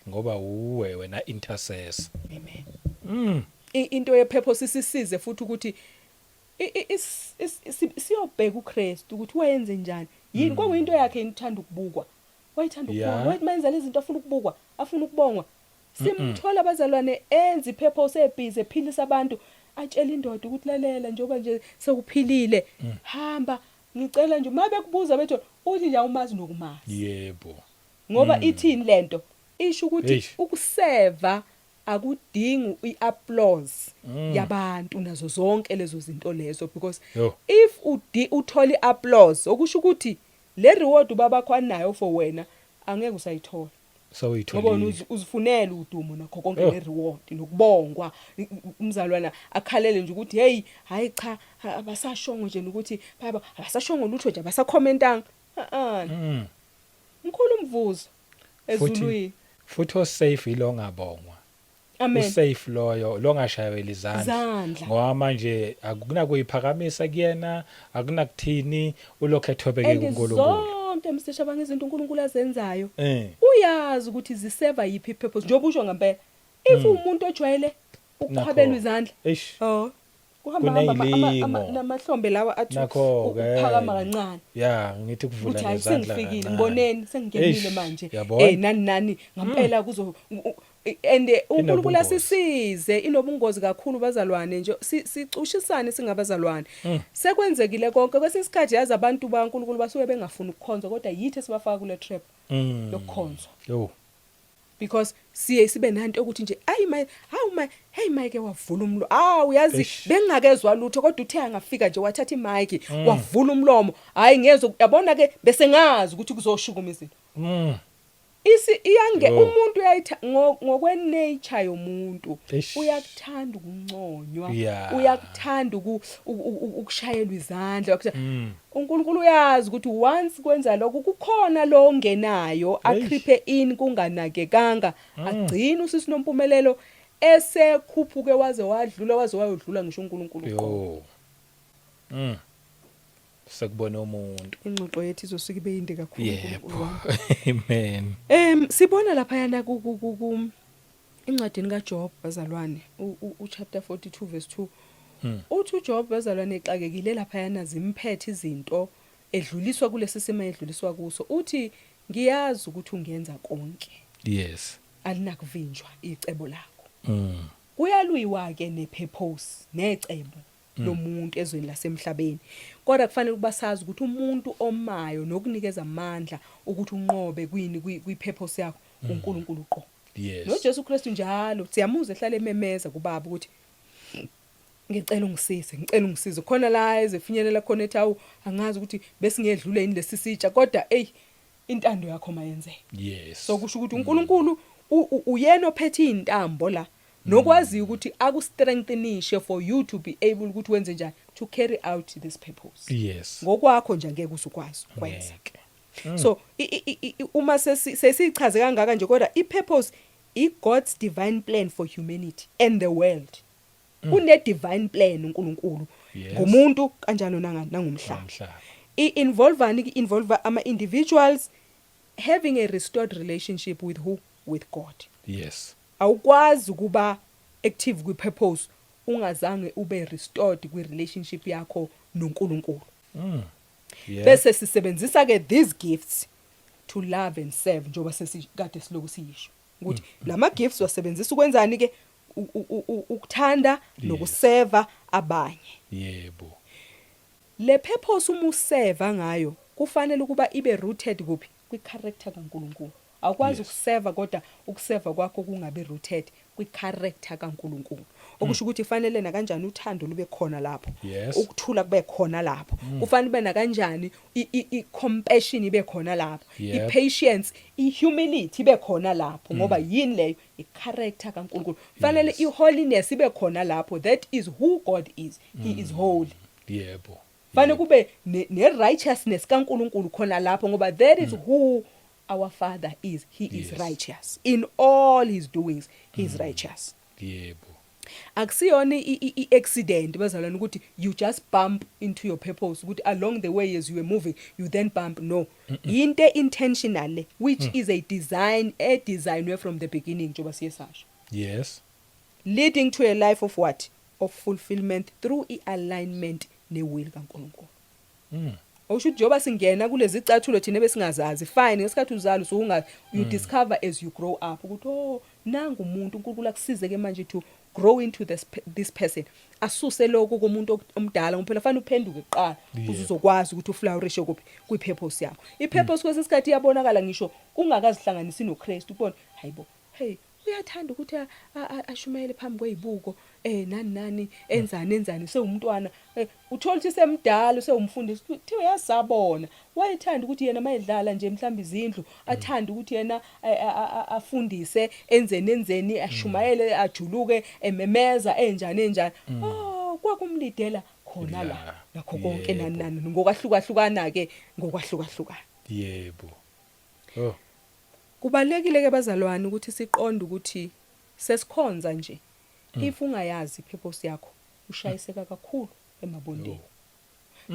ngoba uwe wena intercessor amen into ye purpose sisize futhi ukuthi siyobheka uKristu ukuthi wayenze njani yini kwakuyinto yakhe ithanda ukubukwa wayithanda ukubonga wathi mayenza lezi zinto afuna ukubukwa afuna ukubongwa simthola abazalwane enza ipurpose ebhizi ephilisa abantu atshela indoda ukuthi lalela njengoba nje sekuphilile hamba ngicela nje mabe kubuza bethu uthi nje awumazi nokumazi yebo ngoba ithini lento isho ukuthi ukuseva akudingi iapplause yabantu nazo zonke lezo zinto lezo because if uthola iapplause okusho ukuthi le reward babakho anayo for wena angeke usayithola sawuyithola ngoba uzifunela udumo nakho konke le reward nokubongwa umzalwana akhalele nje ukuthi hey hayi cha abasashongo nje ukuthi baba abasashongo lutho nje abasacommentanga mkhulu umvuzo ezulwini futhi osafe ilongabongwa amen usafe loyo longashayela izandla ngoba manje akunakuyiphakamisa kuyena akunakuthini ulokho ethobeke kuNkulunkulu zonke Mr. Shabanga izinto uNkulunkulu azenzayo uyazi ukuthi ziseva yipi purpose njengoba usho ngempela if umuntu ojwayele ukukhabela izandla kuhamba namahlombe lawa athi ukuphakama kancane ngithi kuvula nezandla sengifikile ngiboneni sengingenile manje nani ngempela kuzo and uNkulunkulu asisize inobungozi kakhulu bazalwane nje sicushisane singabazalwane sekwenzekile konke kwesikhathi yazi abantu baNkulunkulu basuke bengafuni ukukhonza kodwa yithi esibafaka kule trap yokukhonzwa because sibe nanto ukuthi nje hey Mike wavula umlomo uyazi bengakezwa lutho kodwa uthe angafika nje wathatha iMike wavula umlomo hayi ngezwe yabona ke bese ngazi ukuthi kuzoshukuma izinto iyange umuntu ngokwenature yomuntu uyakuthanda ukunconywa uyakuthanda ukushayelwa izandla uNkulunkulu uyazi ukuthi once kwenza lokho kukhona lo ongenayo akhiphe in kunganakekanga agcina usisi nompumelelo esekhuphuke waze wayodlula ngisho uNkulunkulu sekubona umuntu ingxoxo yethu izosuka ibe yinde kakhulu amen sibona lapha yana incwadini kaJob bazalwane uchapter 42 verse 2 uthi uJob bazalwane exakekile lapha yana zimphethe izinto edluliswa kulesi simo edluliswa kuso uthi ngiyazi ukuthi ungenza konke alinakuvinjwa icebo lakho kuyaluyiwa ke nepurpose necebo lomuntu ezweni lasemhlabeni kodwa kufanele ukuba sazi ukuthi umuntu omayo nokunikeza amandla ukuthi unqobe kwi-purpose yakho uNkulunkulu uqo noJesu Kristu njalo siyamuza ehlale ememeza kubaba ukuthi ngicela ungisize khona la ezefinyelela khona ethawu angazi ukuthi besingedlule yini lesisitsha kodwa intando yakho mayenzeke so kusho ukuthi uNkulunkulu uyena ophethe intambo la nokwazi ukuthi akustrengthenishe for you to be able ukuthi wenze njani to carry out this purpose ngokwakho nje angeke usukwazi ukwenza so uma sesichaze kangaka nje kodwa ipurpose iGod's divine plan for humanity and the world une divine plan uNkulunkulu ngomuntu kanjalo nangomhlaba involve ama individuals having a restored relationship with who with God awukwazi ukuba active kwi-purpose ungazange ube restored kwi-relationship yakho noNkulunkulu bese sisebenzisa ke these gifts to love and serve njoba sesikade siloku siyisho ukuthi lama gifts wasebenzisa ukwenzani ke ukuthanda nokuseva abanye le purpose umuseva ngayo kufanele ukuba ibe rooted kuphi kwi-character kaNkulunkulu awukwazi ukuseva kodwa ukuseva kwakho kungabe rooted kwi-character kaNkulunkulu okusho ukuthi fanele na kanjani uthando lube khona lapho ukuthula kube khona lapho kufanele ube na kanjani i-compassion ibe khona lapho i-patience i-humility ibe khona lapho ngoba yini leyo i-character kaNkulunkulu fanele i-holiness ibe khona lapho that is who God is he is holy fanele kube ne-righteousness kaNkulunkulu khona lapho ngoba that is who our Father is. He is righteous. In all his doings, he is righteous. Akusiyona i-accident bazalwane ukuthi you just bump into your purpose ukuthi along the way as you were moving you then bump no into intentionally which is a design from the beginning njoba siyesasho leading to a life of what of fulfillment through i-alignment ne-will kaNkulunkulu. Awusho ukuthi njengoba singena kulezi icathulo thina besingazazi fine ngesikhathi uzalo so you discover as you grow up ukuthi nangu umuntu uNkulunkulu akusizeke manje to grow into this person asuse lokho komuntu omdala ngoba phela fanele uphenduke kuqala uzokwazi ukuthi uflourishe kuphi kwi-purpose yakho. I-purpose kwesikhathi iyabonakala ngisho ungakazihlanganisi noKristu ubone hayibo hey uyathanda ukuthi ashumayele phambi kwezibuko nani enzani sewumntwana uthola ukuthi semdala sewumfundisi kuthiwe yasabona wayethanda ukuthi yena mayedlala nje mhlawumbe izindlu athanda ukuthi yena afundise enzeni ashumayele ajuluke ememeza enjani kwakumlidela khona la nakho konke nani ngokwahlukahlukana ke ngokwahlukahlukana. Yebo. Kubalekile ke bazalwane ukuthi siqonde ukuthi sesikhonza nje if ungayazi ipurpose yakho ushayiseka kakhulu emabondeni.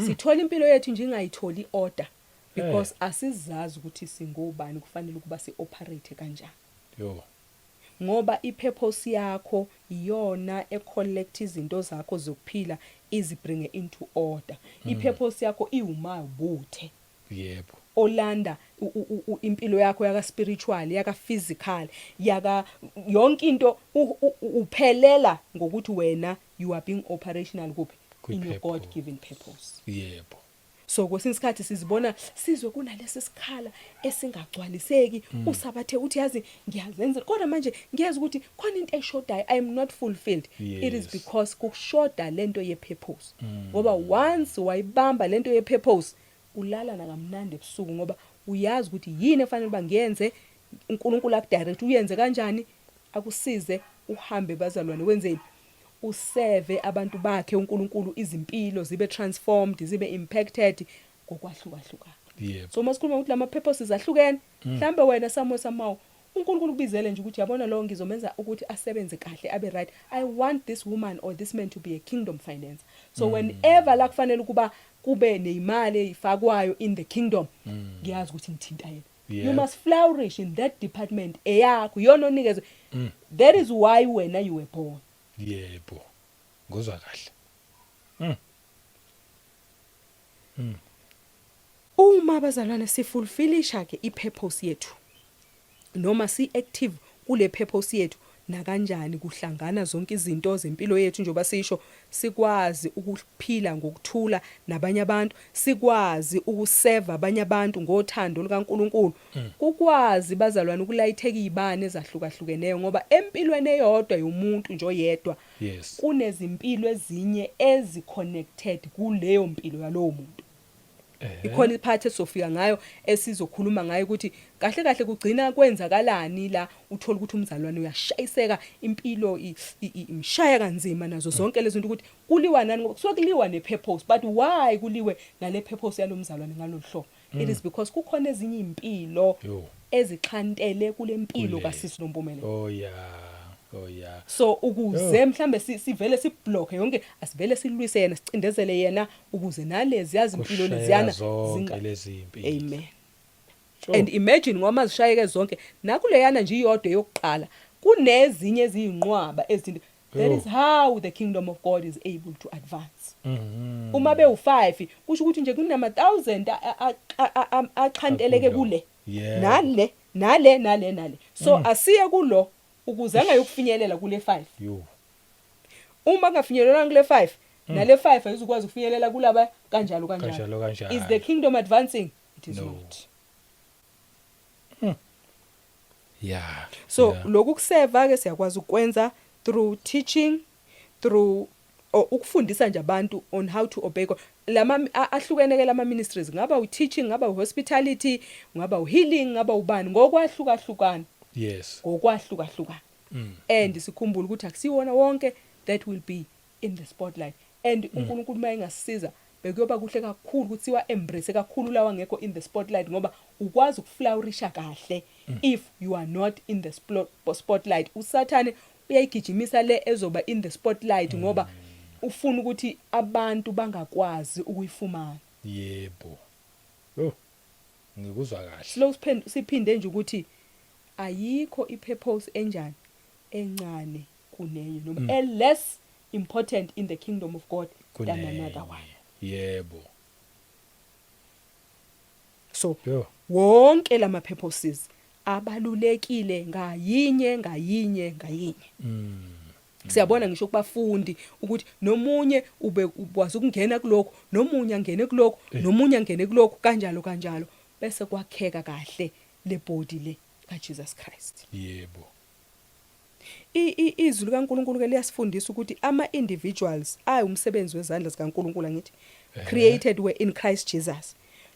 Sithola impilo yethu nje ingayitholi order because asizazi ukuthi singobani kufanele ukuba si-operate kanjani. Ngoba ipurpose yakho iyona ecollect izinto zakho zokuphila izibringe into order. Ipurpose yakho iwuma ubuthe. Yebo. Olanda impilo yakho yaka spiritual yaka physical yaka yonke into uphelela ngokuthi wena you are being operational kuphi in your God given purpose. Yebo. So kwesinye isikhathi sizibona sizwe kunalesi sikhala esingagcwaliseki usabathe uthi yazi ngiyazenza kodwa manje ngiyazi ukuthi khona into eshodayo I am not fulfilled. It is because kushoda lento ye purpose. Ngoba once wayibamba lento ye purpose ulala nakamnandi ebusuku ngoba uyazi ukuthi yini efanele ba ngiyenze uNkulunkulu akudirect uyenze kanjani akusize uhambe bazalwane wenzeni userve abantu bakhe uNkulunkulu izimpilo zibe transformed zibe impacted ngokwahlukahlukana. Yebo. So masikhuluma ukuthi lama purposes ahlukene mhlambe wena samawu uNkulunkulu kubizele nje ukuthi yabona lo ngizomenza ukuthi asebenze kahle abe right. I want this woman or this man to be a kingdom financer. So whenever la kufanele ukuba kube neimali eyifakwayo in the kingdom ngiyazi ukuthi ngithinta yena. You must flourish in that department eyakho yona onikeze. That is why wena you were born. Yebo. Ngozwa kahle. Uma bazalwane sifulfillisha ke ipurpose yethu noma si active kule purpose yethu na kanjani kuhlangana zonke izinto zempilo yethu njengoba sisho sikwazi ukuphila ngokuthula nabanye abantu sikwazi ukuserve abanye abantu ngothando likaNkulunkulu kukwazi bazalwane ukulayitheka izibane ezahlukahlukeneyo ngoba empilweni eyodwa yomuntu nje oyedwa kunezimpilo ezinye eziconnected kuleyo mpilo yalowo muntu. Ikhona iphathi esofika ngayo esizokhuluma ngayo ukuthi kahle kahle kugcina kwenzakalani la uthola ukuthi umzalwane uyashayiseka impilo imshaya kanzima nazo zonke lezi zinto ukuthi kuliwa nani ngoba kusuke kuliwa nepurpose but why kuliwe nale purpose yalomzalwane ngaloluhlobo. It is because kukhona ezinye impilo ezixhantele kule mpilo kaSisi Nompumelelo. Oh yeah. So ukuze mhlambe sivele siblock yonke asivele silwise yena sicindezele yena ukuze nalezi yazi impilo leziyana zonke lezi impilo. Amen. And imagine ngoma zishayeke zonke nakuleyana nje iyodwa yokuqala kunezinye ezinqwaba ezinto. That is how the kingdom of God is able to advance. Uma be5 kusho ukuthi nje kunama 1000 aqhanteleke kule. Nale. So asiye kulo ukuze angayokufinyelela kule 5. Uma kungafinyelela kule 5 nale 5 ayizukwazi ukufinyelela kulaba kanjalo. Is the kingdom advancing? It is not. So lokhu kuserve ke siyakwazi ukwenza through teaching through ukufundisa nje abantu on how to obey lama ahlukene ke lama ministries ngaba u-teaching ngaba u-hospitality ngaba u-healing ngaba ubani ngokwahlukahlukana. Ngokwahlukahlukana. And sikhumbula ukuthi akusiwona wonke that will be in the spotlight. And uNkulunkulu mayengasiza bekuyoba kuhle kakhulu ukuthi siwa embrace kakhulu lawa ngekho in the spotlight ngoba ukwazi ukuflourisha kahle if you are not in the spotlight. Usathane uyayigijimisa le ezoba in the spotlight ngoba ufuna ukuthi abantu bangakwazi ukuyifumana. Yebo. Ngikuzwa kahle. Slow siphinde nje ukuthi ayikho ipurpose enjani encane kuneyo noma less important in the kingdom of God than another one. Yebo. So Yo. wonke lama purposes abalulekile ngayinye. Siyabona ngisho kubafundi ukuthi nomunye ubekwazi ukungena kuloko, nomunye angene kuloko, nomunye angene kuloko kanjalo bese kwakheka kahle le body le kaJesus Christ. Yebo. Izwi likaNkulunkulu ke liyasifundisa ukuthi ama individuals umsebenzi wezandla zikaNkulunkulu ngithi created were in Christ Jesus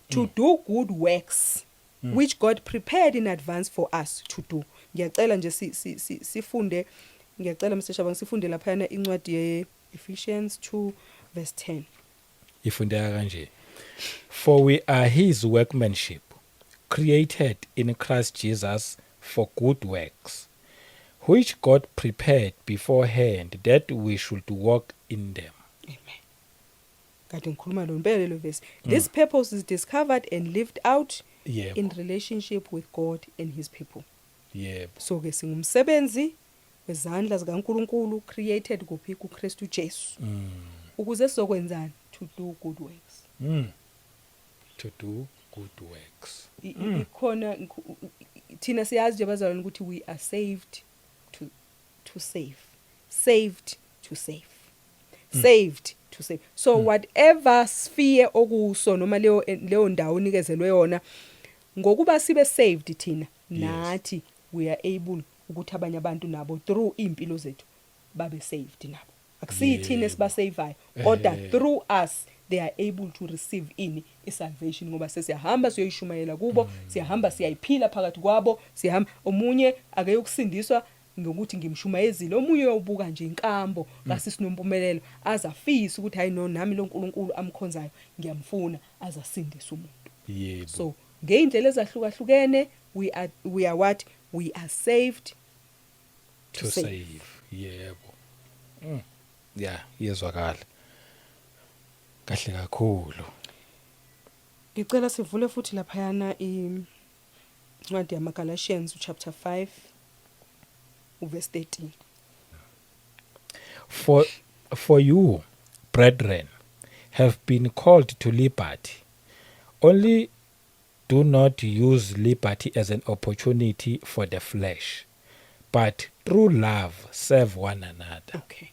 to do good works which God prepared in advance for us to do. Ngiyacela nje sifunde, ngiyacela Mr. Shabang sifunde lapha yana incwadi ye Ephesians 2:10. Ifundeka kanje. For we are his workmanship, created in Christ Jesus for good works, which God prepared beforehand that we should walk in them. Amen. Kade ngikhuluma lo mpela lo verse. This purpose is discovered and lived out in relationship with God and his people. Yebo. So ke singumsebenzi wezandla zikaNkulunkulu created kuphi kuKristu Jesu. Ukuze sizokwenzani? To do good works. To do good works. Ikhona thina siyazi nje bazalwane ukuthi we are saved to save. Saved to save. Saved to save. So whatever sphere okuso noma leyo ndawo unikezelwe yona ngokuba sibe saved thina nathi we are able ukuthi abanye abantu nabo through impilo zethu babe saved nabo. Akusiyithina esibasaveayo kodwa through us they are able to receive salvation ngoba sesiyahamba siyoyishumayela kubo, siyahamba siyayiphila phakathi kwabo, siyahamba omunye ake yokusindiswa ngokuthi ngimshumayezile, omunye uyobuka nje inkambo kasisinompumelelo azafisa ukuthi hayi no nami lo nkulunkulu amkhonzayo ngiyamfuna azasindisa umuntu. Yebo. So ngeindlela ezahlukahlukene we are what we are saved to save. Yebo. Yeah, yezwakala. Kahle kakhulu. Ngicela sivule futhi lapha yana incwadi yamaGalatians chapter 5 verse 13. For you, brethren, have been called to liberty. Only do not use liberty as an opportunity for the flesh, but through love serve one another. Okay.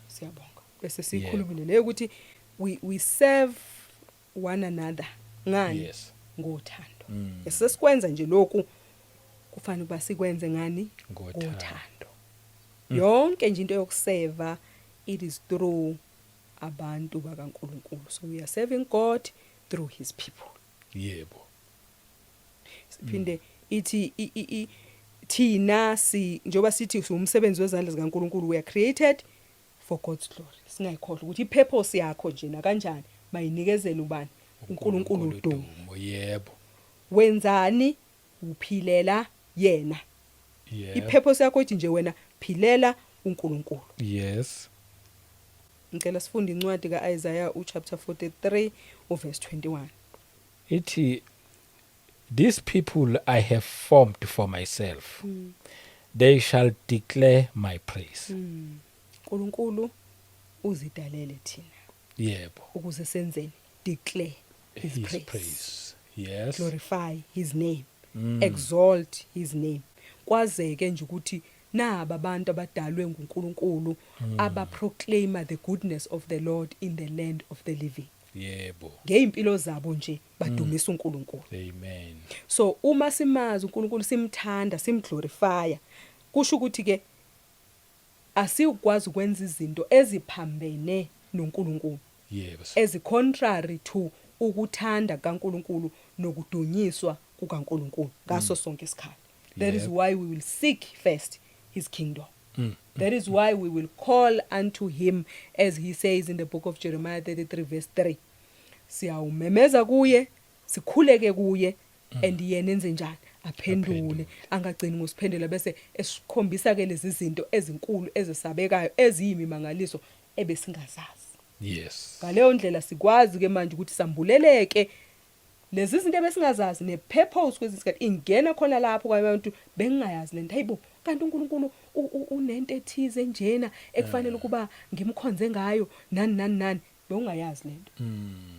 Siyabonga. Bese sikhulumile le ukuthi we serve one another. Ngani? Yes. Ngothando. Sesikwenza nje lokhu kufanele ukuba sikwenze ngani? Ngothando. Yonke nje into yokuseva it is through abantu bakaNkulunkulu. So we are serving God through his people. Yebo. Siphinde ithi thina njoba sithi umsebenzi wezandla zikaNkulunkulu we are created for God's glory. Singayikhohlwa ukuthi ipurpose yakho nje na kanjani mayinikezele ubani uNkulunkulu udumo. Yebo. Wenzani? Uphilela yena. Yebo. Ipurpose yakho ithi nje wena philela uNkulunkulu. Yes. Ngicela sifunde incwadi kaIsaiah chapter 43 verse 21. Ithi these people I have formed for myself. They shall declare my praise. uNkulunkulu uzidalele thina. Yebo. Ukuze senzeni? Declare his praise. Yes. Glorify his name. Exalt his name. Kwazeke nje ukuthi naba abantu abadalwe nguNkulunkulu abaproclaima the goodness of the Lord in the land of the living. Yebo. Ngeimpilo zabo nje badumisa uNkulunkulu. Amen. So uma simazi uNkulunkulu simthanda simglorifya kusho ukuthi ke asikwazi ukwenza izinto eziphambene noNkulunkulu. Yes. As contrary to ukuthanda kaNkulunkulu nokudunyiswa kukaNkulunkulu ngaso sonke isikhathi. That is why we will seek first his kingdom. That is why we will call unto him as he says in the book of Jeremiah 33 verse 3. Siyawumemeza kuye, sikhuleke kuye and yena enze njani? Aphendule, angagcini ngosiphendula bese esikhombisa ke lezi zinto ezinkulu ezisabekayo eziyimimangaliso ebesingazazi. Yes. Ngaleyo ndlela sikwazi ke manje ukuthi sambuleleke lezi zinto ebesingazazi nepurpose kwezisikhathi ingena khona lapho kwabantu bengingayazi lento hayibo kanti uNkulunkulu unento ethize njena ekufanele ukuba ngimkhonze ngayo nani bewungayazi lento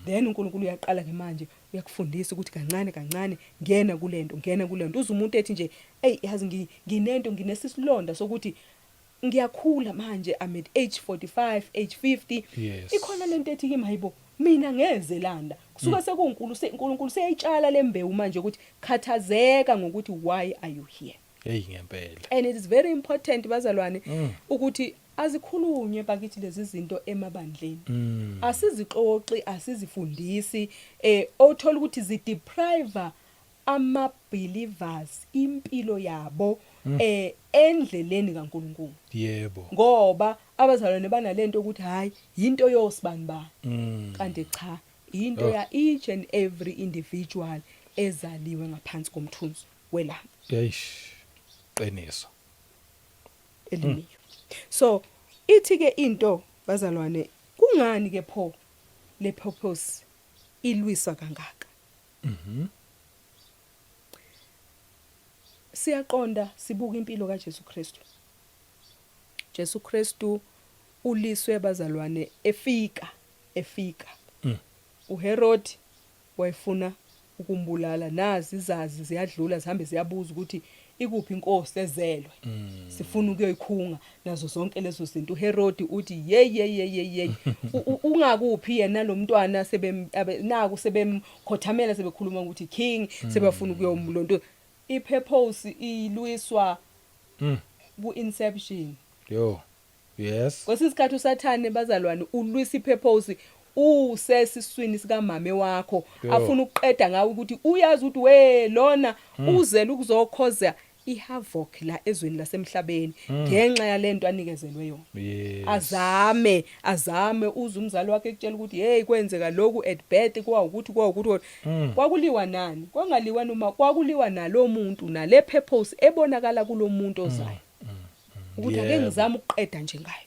then uNkulunkulu uyaqala ke manje uyakufundisa ukuthi kancane ngena kulento uze umuntu ethi nje hey yazi nginento nginesisilonda sokuthi ngiyakhula manje I'm at age 45 age 50 ikhona lento ethi kimi hayibo mina ngeze landa kusuka sekuNkulunkulu seyayitshala lembewu manje ukuthi khathazeka ngokuthi why are you here ngempela and it is very important bazalwane ukuthi azikhulunywe bakithi lezi zinto emabandleni asizixoxi asizifundisi othola ukuthi zideprive ama believers impilo yabo endleleni kaNkulunkulu yebo ngoba abazalwane banalento ukuthi hayi into yosibani ba kanti cha into ya each and every individual ezaliwe ngaphansi komthunzi welanga qiniso elimiyo so ithi ke into bazalwane kungani ke pho le purpose ilwiswa kangaka siyaqonda sibuka impilo kaJesu Kristu Jesu Kristu uliswe bazalwane efika uHerod wayefuna ukumbulala nazi izazi ziyadlula zihambe ziyabuza ukuthi ikuphi inkosi ezelwe sifuna ukuyoyikhunga nazo zonke lezo zinto uHerod uthi yey ungakuphi yena lo mntwana naku sebemkhothamela sebekhuluma ukuthi king sebafuna ukuyomlonto ipurpose ilwiswa ku inception yes kwesisikhathi uSathane bazalwane ulwisa ipurpose usesiswini sika mame wakho afuna ukuqeda ngawe ukuthi uyazi ukuthi we lona uzela ukuzokhoza ihavoc la ezweni lasemhlabeni ngenxa yalento anikezelwe yona azame uze umzali wakhe ekutshela ukuthi hey kwenzeka lokhu at birth kwa ukuthi kwakuliwa nani kwangaliwa noma kwakuliwa nalo muntu nale purpose ebonakala kulomuntu ozayo ukuthi ake ngizama ukuqeda nje ngayo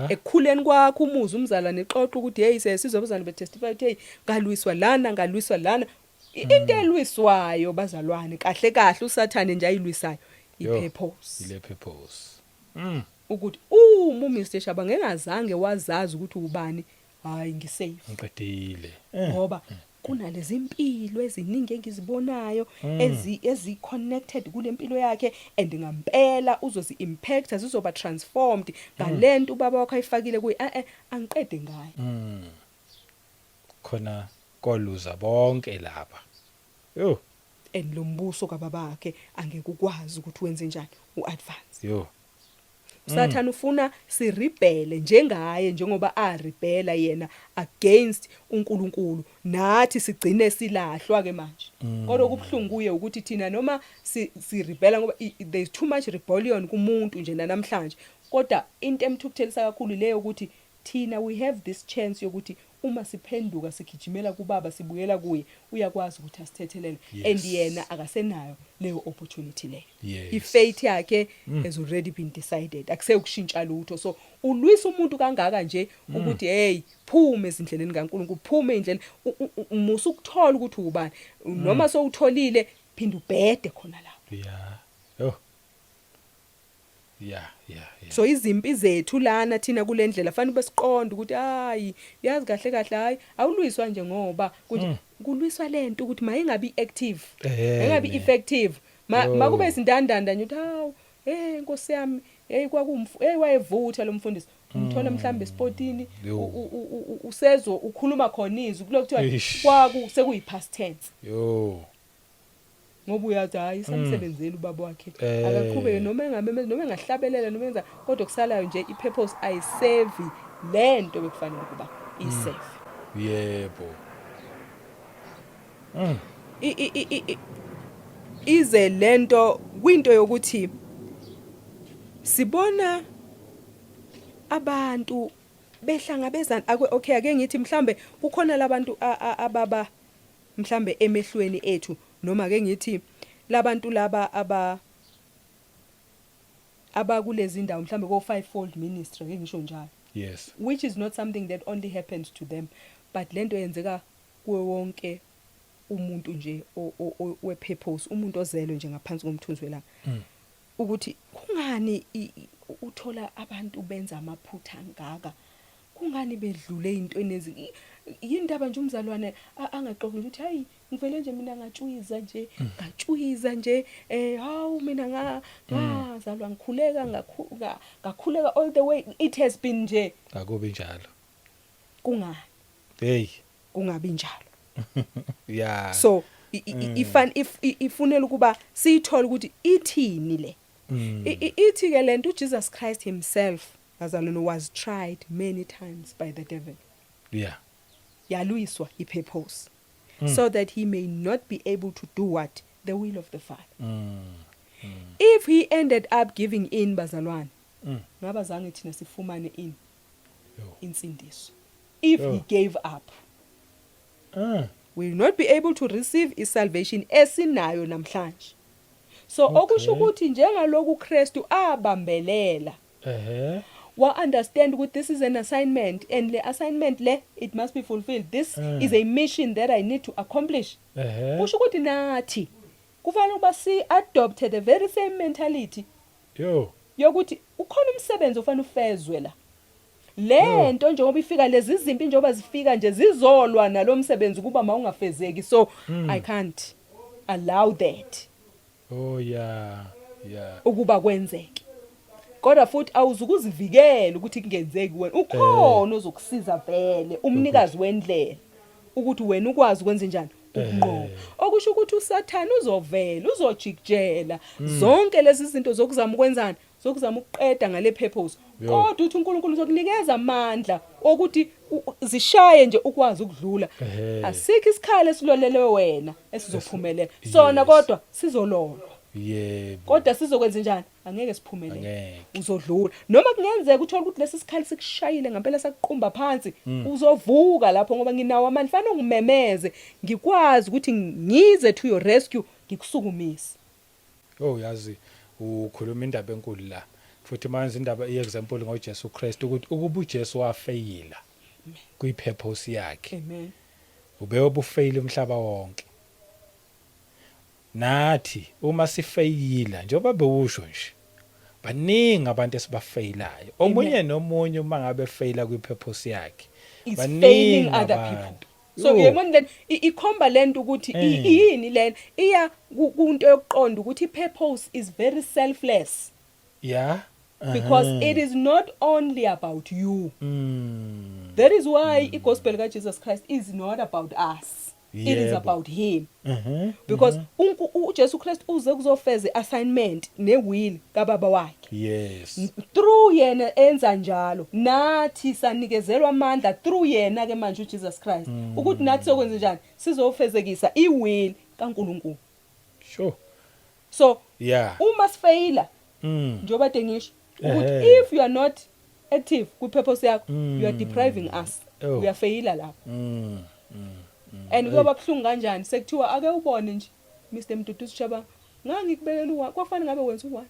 ekukhuleni kwakho umuzi umzalwane exoxa ukuthi hey sizobuzana betestify ukuthi hey ngalwiswa lana into elwiswayo bazalwane kahle uSathane nje ayilwisayo ipurpose ile purpose ukuthi Mr Shaba ngengazange wazazi ukuthi ubani hayi ngisafe ngiqedile ngoba kunalezi impilo eziningi engizibonayo ezi connected kule mpilo yakhe and ngampela uzozi impact zizoba transformed ngalento ubaba wakhe ayifakile kuyi angiqede ngayo khona koluza bonke lapha and lo mbuso kababakhe angeke ukwazi ukuthi wenze njani uadvance uSathane ufuna sirebele njengaye njengoba arebela yena against uNkulunkulu nathi sigcine silahlwa ke manje kodwa kubhlungu kuye ukuthi thina noma sirebela ngoba there is too much rebellion kumuntu nje namhlanje kodwa into emthukuthelisa kakhulu leyo ukuthi thina we have this chance yokuthi uma siphenduka sigijimela kubaba sibuyela kuye uyakwazi ukuthi asithethelele and yena akasenayo leyo opportunity leyo ifate yakhe has already been decided akusekushintsha lutho so ulwisa umuntu kangaka nje ukuthi hey phume ezindleleni kaNkulunkulu phume indlela umusa ukuthola ukuthi ubani noma sowutholile phinda ubhede khona lapho yeah so izimpi zethu lana thina kulendlela fanele besiqonde ukuthi hayi yazi kahle hayi awulwiswa nje ngoba kulwiswa lento ukuthi mayingabi active mayingabi effective makube isindandanda nje ukuthi hawu inkosi yami wayevutha lo mfundisi umthola mhlambe esportini usezo ukhuluma khona izwi kulokuthiwa sekuyi past tense ngoba uyazi hayi samsebenzeli ubaba wakhe akaqhubeke noma engahlabelela noma enza kodwa kusalayo nje ipurpose ayisave lento bekufanele kuba isave yebo ize lento kwinto yokuthi sibona abantu behlangabezana okay ake ngithi mhlambe kukhona labantu ababa mhlambe emehlweni ethu noma ake ngithi labantu laba abakulezi ndawo mhlambe ko fivefold ministry ake ngisho njalo yes which is not something that only happens to them but lento yenzeka kuwe wonke umuntu nje we-purpose, umuntu ozelwe nje ngaphansi komthunzi welanga ukuthi kungani uthola abantu benza amaphutha ngaka, kungani bedlule into enezi yindaba nje umzalwane angaqoqi ukuthi hayi ngivele nje mina ngatshuyiza nje hawu mina ngazalwa ngikhuleka ngakhuleka all the way, it has been nje akubi njalo. kungani Hey, kungabi njalo. yeah, So ifunela ukuba siyithola ukuthi ithini le. Ithi ke lento uJesus Christ himself azalwane was tried many times by the devil. yeah, Yaluyiswa ipurpose so that he may not be able to do what the will of the Father. If he ended up giving in bazalwane, ngaba zange thina sifumane insindiso. If he gave up, we will not be able to receive his salvation esinayo namhlanje. So okusho ukuthi njengaloku uKristu abambelela wa understand ukuthi this is an assignment and the assignment le it must be fulfilled. This is a mission that I need to accomplish. Kusho ukuthi nathi kufanele ukuba si adopt the very same mentality yokuthi ukhona umsebenzi ofanele ufezwe la. Lento njengoba ifika lezi izimpi njengoba zifika nje zizolwa nalomsebenzi kuba mawungafezeki, so I can't allow that. Ukuba kwenzeke. Kodwa futhi awuzukuzivikela ukuthi kungenzeki wena. Ukhona ozokusiza vele umnikazi wendlela ukuthi wena ukwazi ukwenza njani ukunqoba. Okusho ukuthi uSathane uzovela, uzojikjela zonke lezi zinto zokuzama ukwenzana, zokuzama ukuqeda ngale purpose. Kodwa uthi uNkulunkulu uzokunikeza amandla ukuthi zishaye nje ukwazi ukudlula. Asikho isikhalo esilolele wena esizophumelela. Sona kodwa sizololwa. Yebo. Kodwa sizokwenza njani? Angeke siphumelele. Uzodlula. Noma kungenzeka uthola ukuthi lesi sikhali sikushayile ngempela sakuqumba phansi, uzovuka lapho ngoba nginawo amandla. Fanele ngimemeze, ngikwazi ukuthi ngize to your rescue, ngikusukumise. Yazi ukhuluma indaba enkulu la. Futhi manje indaba iexample ngoJesu Christ ukuthi ukuba uJesu wafeyila kwi-purpose yakhe. Amen. Ube obufeyile umhlaba wonke. Nathi uma sifeyila njengoba bewusho nje baningi abantu esibafayilayo. Omunye nomunye uma ngabe feyila kwi-purpose yakhe baningi other people. So yebona then ikhomba lento ukuthi yini lena iya kunto yokuqonda ukuthi i-purpose is very selfless. Yeah. Because it is not only about you. That is why i-gospel kaJesus Christ is not about us. It is about him. Because uJesu Christ uze kuzofeza assignment newill kaBaba wakhe. Yes. Through yena enza njalo nathi sanikezelwa amandla through yena ke manje uJesus Christ ukuthi nathi sokwenza njani sizofezekisa iwill kaNkulunkulu. Sure. So uma sifeyila njoba dengisho ukuthi if you are not active kwi-purpose yakho, you are depriving us. We are feyila lapho. And kuba buhlungu kanjani sekuthiwa ake ubone nje Mr Mduduzi Shabanga ngangikubekela u1 kwafanele ngabe wenza u1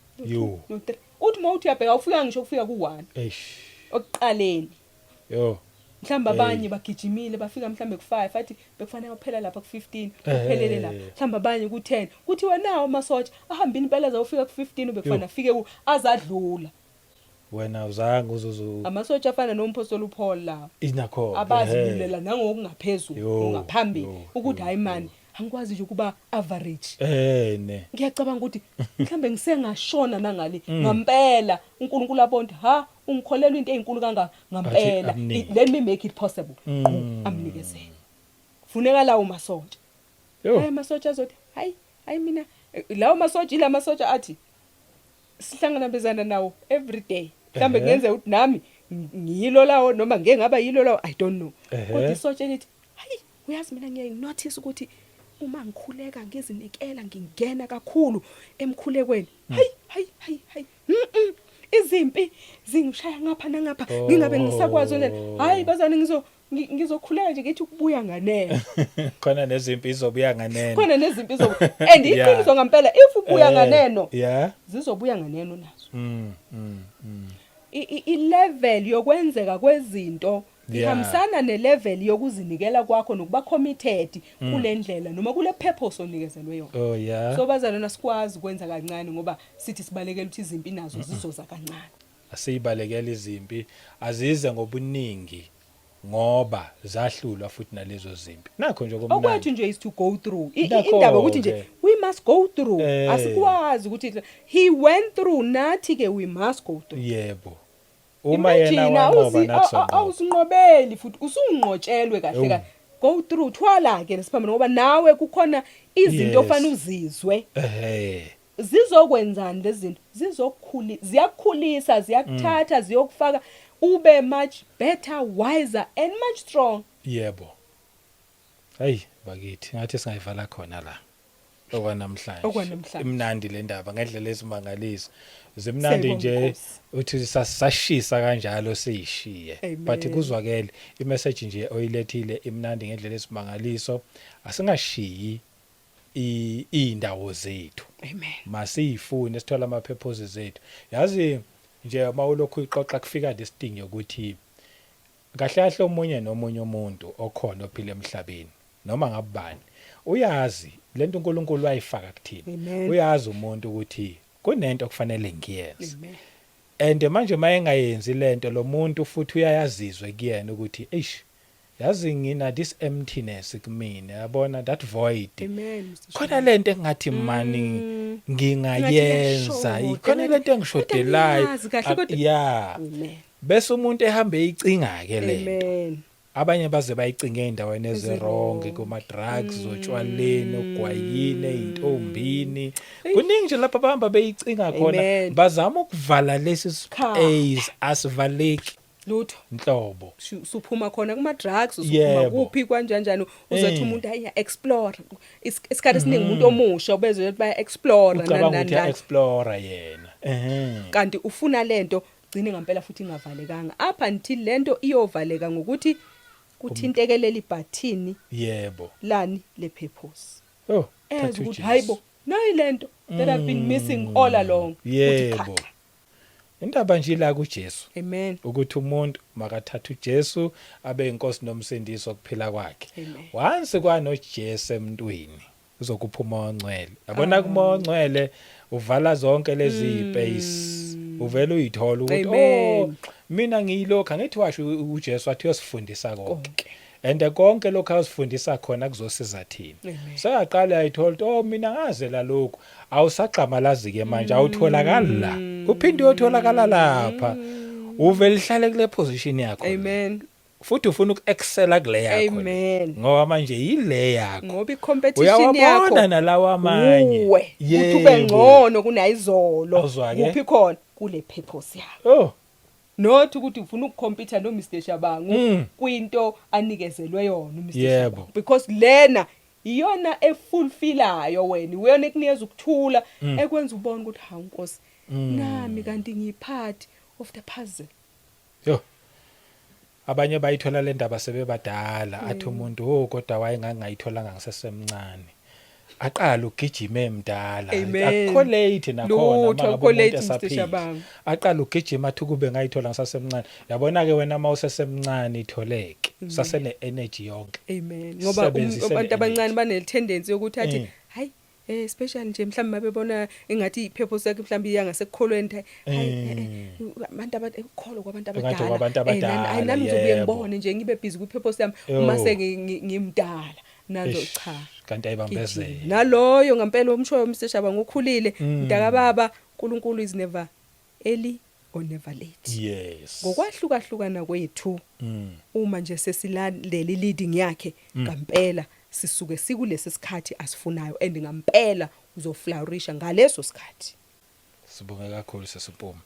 no3 uthi mawuthi uyabheka ufika ngisho kufika ku1 okuqaleni mhlamba abanye bagijimile bafika mhlambe ku5 athi bekufanele kuphela lapha ku15 kuphelele la mhlamba abanye ku10 kuthi wena amasotsha ahambini impela zawufika ku15 ubekufanele afike azadlula wena uzange uzuzu amasotsha afana nompostoli uPaul la inakho abazibulela nangokungaphezulu ngaphambili ukuthi hayi man angikwazi nje ukuba average ne ngiyacabanga ukuthi mhlambe ngisengashona nangali ngempela uNkulunkulu abonde ungikholela into ezinkulu kangaka ngempela let me make it possible amnikezele kufuneka lawo masotsha hayi masotsha azothi hayi mina lawo masotsha ila masotsha athi sihlangana bezana nawo every day mhlambe ngenze ukuthi nami ngiyilo lawo noma ngeke ngaba yilo lawo I don't know kodwa isotsha lithi hayi uyazi mina ngiye notice ukuthi uma ngikhuleka ngizinikela ngingena kakhulu emkhulekweni hayi izimpi zingishaya ngapha nangapha ngingabe ngisakwazi nje hayi bazana ngizokhuleka nje ngithi ukubuya nganene khona nezimpi izobuya nganene and iqiniso ngempela if ubuya nganeno zizobuya nganeno nazo i-level yokwenzeka kwezinto ihambisana nelevel yokuzinikela kwakho nokuba committed kule ndlela noma kule purpose onikezelwe yona. So bazalwana sikwazi ukwenza kancane ngoba sithi sibalekela ukuthi izimpi nazo zizoza kancane. Asiyibalekela izimpi azize ngobuningi ngoba zahlulwa futhi nalezo zimpi. Nakho nje komnandi. Okwethu nje is to go through. Indaba ukuthi nje we must go through. Asikwazi ukuthi he went through nathi ke we must go through. Yebo. Uma yena wanqoba nathi awusinqobeli futhi usunqotshelwe kahle kahle. Go through thwala ke lesiphambano ngoba nawe kukhona izinto ofanele uzizwe. Zizokwenzani lezi zinto? Ziyakukhulisa, ziyakuthatha, ziyokufaka ube much better, wiser and much strong. Yebo. Hayi bakithi ngathi singayivala khona la. Okwanamhlanje. Imnandi le ndaba ngendlela esimangaliso. Zimnandi nje uthi sasashisa kanjalo seyishiye. But kuzwakele imessage nje oyilethile imnandi ngendlela esimangaliso. Asingashiyi indawo zethu. Amen. Masiyifune sithola ama purposes zethu. Yazi nje mawulokhu ixoxa kufika lesidingo ukuthi kahle kahle omunye nomunye umuntu okhona ophila emhlabeni noma ngabani uyazi lento uNkulunkulu wayifaka kuthina. Uyazi umuntu ukuthi kunento okufanele ngiyenze. And manje mayengayenzi lento lo muntu futhi uyayazizwe kuyena ukuthi eish yazi ngina this emptiness kumina yabona that void. Khona lento engathi mani ngingayenza ikhona lento engishodelayo. Bese umuntu ehambe icinga ke lento. Abanye baze bayicinge endaweni ezirong kuma drugs otshwaleni ogwayini intombini kuningi nje lapha bahamba beyicinga khona bazama ukuvala lesi space asivaleki lutho inhlobo suphuma khona kuma drugs usuphuma kuphi kanjani uzothi umuntu aya explore isikhathi esiningi umuntu omusha ubezwe baya explore explore yena kanti ufuna lento gcine ngempela futhi ingavalekanga up until lento iyovaleka ngokuthi kuthintekelela ibhathini lani le purpose ukuthi hayibo nayi lento that I've been missing all along yebo indaba nje la kuJesu amen ukuthi umuntu makathatha uJesu abe inkosi nomsindisi okuphila kwakhe once kwanoJesu emntwini uzokuphuma ongcwele yabona kumoya ongcwele uvala zonke lezi space uvela uyithola ukuthi mina ngiyilokho angithi washo uJesu wathi uyosifundisa konke and konke lokho awusifundisa khona kuzosiza thina sayaqala ayithola mina ngazela lokho awusagxamalazi ke manje awutholakala la uphinde uyotholakala lapha uvela ihlale kule position yakho amen futhi ufuna ukuexcela kule yakho ngoba manje yile yakho ngoba icompetition yakho uyabona nalawa amanye uthi ube ngcono kunayizolo kuphi khona kule purpose yakho not ukuthi ufuna ukucompete no Mr Shabangu kwinto anikezelwe yona uMr Shabangu because lena iyona efulfillayo wena uyona ekunikeza ukuthula ekwenza ubone ukuthi hawu Nkosi nami kanti ngiyiphathi of the puzzle abanye bayithola le ndaba sebebadala athi umuntu kodwa wayengangayitholanga ngisesemncane aqala ugijima emdala akho late nakhona ngabe esaphila aqala ugijima athi kube ngayithola ngisasemncane yabona ke wena mawusesemncane itholeke sasene energy yonke amen ngoba abantu abancane bane tendency yokuthi athi hayi especially nje mhlawumbe mabebona engathi ipurpose yakhe mhlawumbe iyanga sekukholweni abantu abakholwa kwabantu abadala ayinami ngizobuye ngibone nje ngibe busy kwipurpose yami uma sengimdala nazo cha kanti ayibambezela naloyo ngempela umshoyo Mr Shabangu ukhulile mdaka baba uNkulunkulu is never early or never late ngokwahlukahlukana kwethu uma nje sesilandela leading yakhe ngempela sisuke sikulesi sikhathi asifunayo and ngempela uzoflourisha ngaleso sikhathi sibonge kakhulu sesiphume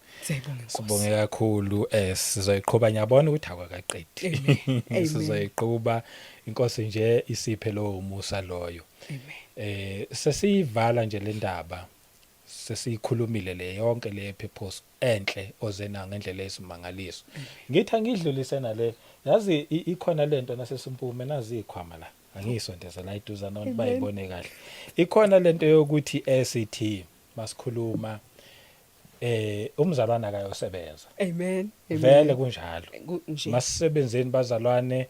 sibonge kakhulu sizoyiqhubha nyabona ukuthi akwaqedi sizoyiqhubha inkosi nje isiphe lo musa loyo sesiyivala nje le ndaba sesiyikhulumile le yonke le purpose enhle ozena ngendlela esimangaliso ngithi angidlulise nale yazi ikhona lento nasesimpume nazi ikhwama la angisondeza la iduza nonke bayibone kahle ikhona lento yokuthi SCT masikhuluma umzalwane akayosebenza. Amen. Vele kunjalo. Nje. Masisebenzeni bazalwane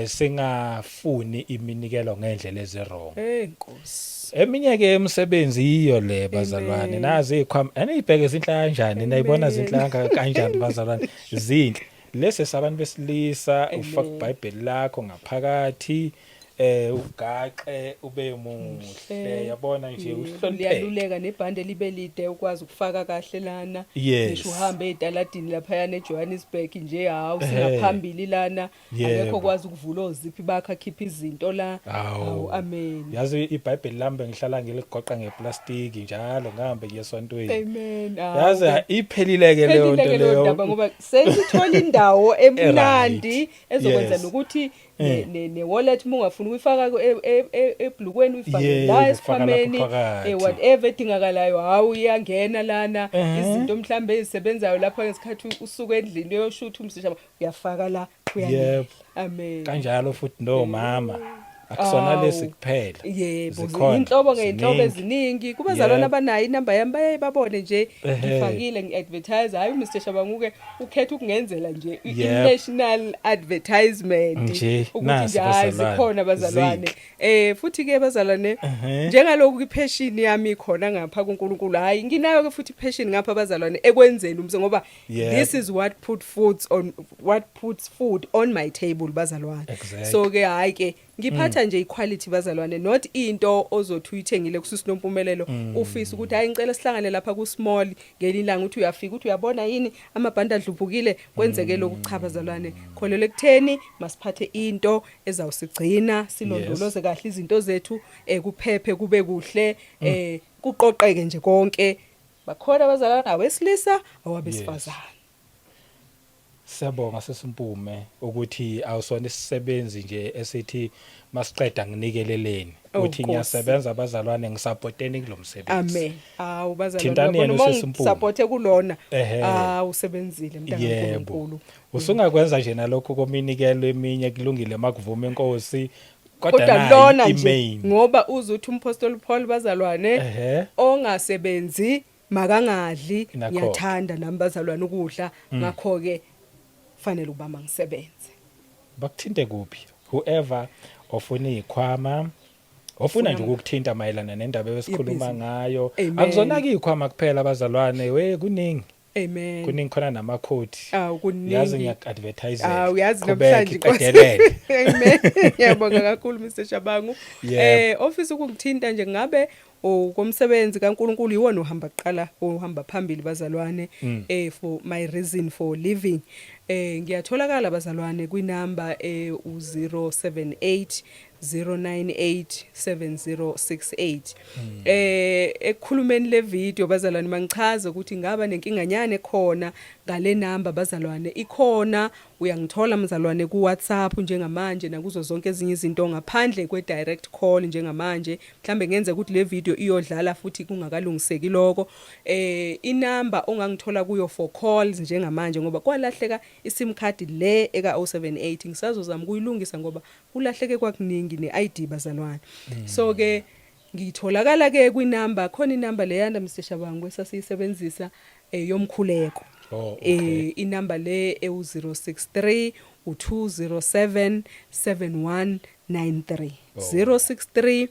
singafuni iminikelo ngendlela ezirong. Nkosi. Eminye ke emsebenzi iyo le bazalwane nazi ikhwama anibheke izinhla kanjani nayibona izinhla kanjani bazalwane zinhle lese sabantu besilisa ufaka iBhayibheli lakho ngaphakathi ugaxe ube muhle yabona nje uhlonipheke liyaluleka nebhande libe lide ukwazi ukufaka kahle lana ngisho uhambe edaladini lapha yana eJohannesburg nje hawu singaphambili lana akekho kwazi ukuvula oziphi bakhe akhipha izinto la hawu amen yazi iBhayibheli lambe ngihlala ngiligoqa ngeplastiki njalo ngihambe ngiyesontweni amen yazi iphelileke leyo nto leyo ngoba sesithola indawo emnandi ezokwenza nokuthi ne-wallet mungafuna uyifaka ebhlukweni uyifake la esikhwameni whatever edingakalayo hawu iyangena lana izinto mhlambe ezisebenzayo lapha ngesikhathi usuke endlini uyoshutha umsishaba uyafaka la yebo amen kanjalo futhi no mama akusona lesi kuphela yebo inhlobo ngeinhlobo eziningi kubazalwana abanayo inamba yami bayayibabone nje ngifakile ngiadvertise hayi Mr Shabanguke ukhetha ukungenzela nje national advertisement ukuthi nje sikhona bazalwane futhi ke bazalwane njengalokhu ipassion yami ikhona ngapha kuNkulunkulu hayi nginayo ke futhi passion ngapha bazalwane ekwenzeni umse ngoba this is what puts food on my table bazalwane so ke hayi ke ngiphatha nje equality bazalwane not into ozothi uyithengile kususi nompumelelo ufisa ukuthi hayi ngicela sihlangane lapha ku small ngelilanga uthi uyafika uthi uyabona yini amabhanda adlubhukile kwenzeke lokhu cha bazalwane kholele kutheni masiphathe into ezawusigcina silondoloze kahle izinto zethu kuphephe kube kuhle kuqoqeke nje konke bakhona bazalwane awesilisa awabesifazana Siyabonga sesimpume ukuthi awusona isisebenzi nje esithi masiqeda nginikeleleni uthi ngiyasebenza abazalwane ngisupporteni kulomsebenzi amen bazalwane bona support kulona usebenzile mntakaNkulunkulu usungakwenza nje nalokho kominikelo eminye kulungile makuvuma inkosi kodwa lona nje ngoba uzuthi umpostoli Paul bazalwane ongasebenzi makangadli ngiyathanda nami bazalwane ukudla ngakho ke fanele ubama ngisebenze bakuthinte kuphi whoever ofuna ikhwama ofuna nje ukuthinta mayelana nendaba esikhuluma ngayo akuzona ke ikhwama kuphela abazalwane kuningi amen kuningi khona namakhodi kuningi yazi ngiya-advertise uyazi namhlanje qedelele amen ngiyabonga kakhulu Mr Shabangu office ukungithinta nje ngabe komsebenzi kaNkulunkulu yiwona uhamba phambili bazalwane for my reason for living ngiyatholakala bazalwane kwinamba u078 0987068 ekukhulumeni le video bazalwane mangichaza ukuthi ngaba nenkinganyane khona ngale namba bazalwane ikhona uyangithola mzalwane ku WhatsApp njengamanje nakuzo zonke ezinye izinto ngaphandle kwe direct call njengamanje mhlambe ngenze ukuthi le video iyodlala futhi kungakalungiseki lokho inamba ongangithola kuyo for calls njengamanje ngoba kwalahleka iSIM card le eka 078 ngisazozama kuyilungisa ngoba kulahleke kwakuningi neID bazalwane so ke ngitholakala ke kwinamba khona inamba le yanda Mr Shabangu esasiyisebenzisa yomkhuleko inamba le u063 207 7193 063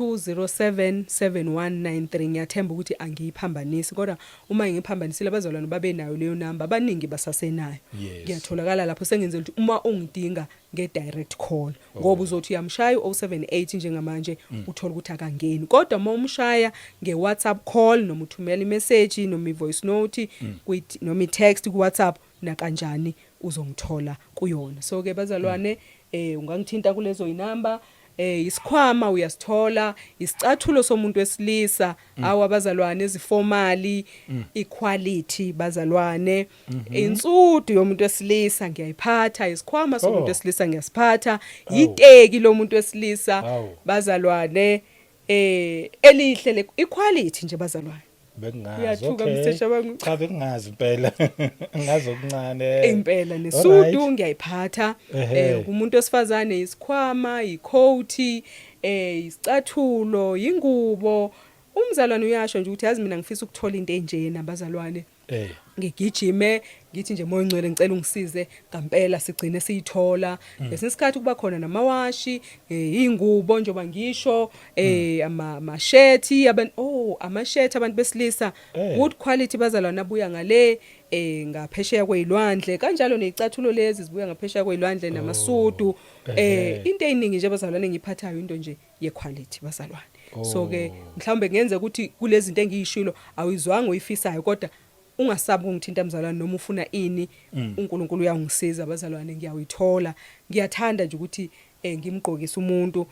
2077193 ngiyathemba ukuthi angiyiphambanisi kodwa uma ngiphambanisile abazalwane babe nayo leyo number abaningi basasenayo ngiyatholakala lapho sengenzela ukuthi uma ungidinga ngedirect call ngoba uzothi uyamshaya u078 njengamanje uthola ukuthi akangeni kodwa uma umshaya ngeWhatsApp call noma uthumela imessage noma ivoice note noma itext ku WhatsApp na kanjani uzongithola kuyona so ke bazalwane ungangithinta kulezo inamba isikhwama uyasithola isicathulo somuntu wesilisa awabazalwane ezifomali equality bazalwane insudu yomuntu wesilisa ngiyayiphatha isikhwama somuntu wesilisa ngiyasiphatha iteki lomuntu wesilisa bazalwane elihle le equality nje bazalwane bekungazi cha bekungazi impela ngazi okuncane impela nesudu ngiyayiphatha umuntu wesifazane isikhwama icoat isicathulo ingubo umzalwane uyasho nje ukuthi yazi mina ngifisa ukuthola into enje nabazalwane ngigijime ngithi nje moya ngcwele ngicela ungisize ngempela sigcine siyithola ngesikhathi kuba khona namawashi ingubo njoba ngisho amashethi amashethi abantu besilisa good quality bazalwane abuya ngale ngaphesheya kwezilwandle kanjalo nezicathulo lezi zibuya ngaphesheya kwezilwandle namasudu into eyiningi nje bazalwane ngiphathayo into nje ye quality bazalwane so ke mhlawumbe ngenze ukuthi kulezi zinto engiyishilo awuyizwanga uyifisayo kodwa ungasabi ungithinta mzalwane noma ufuna ini uNkulunkulu uyangisiza abazalwane ngiyawithola ngiyathanda nje ukuthi ngimgqokisa umuntu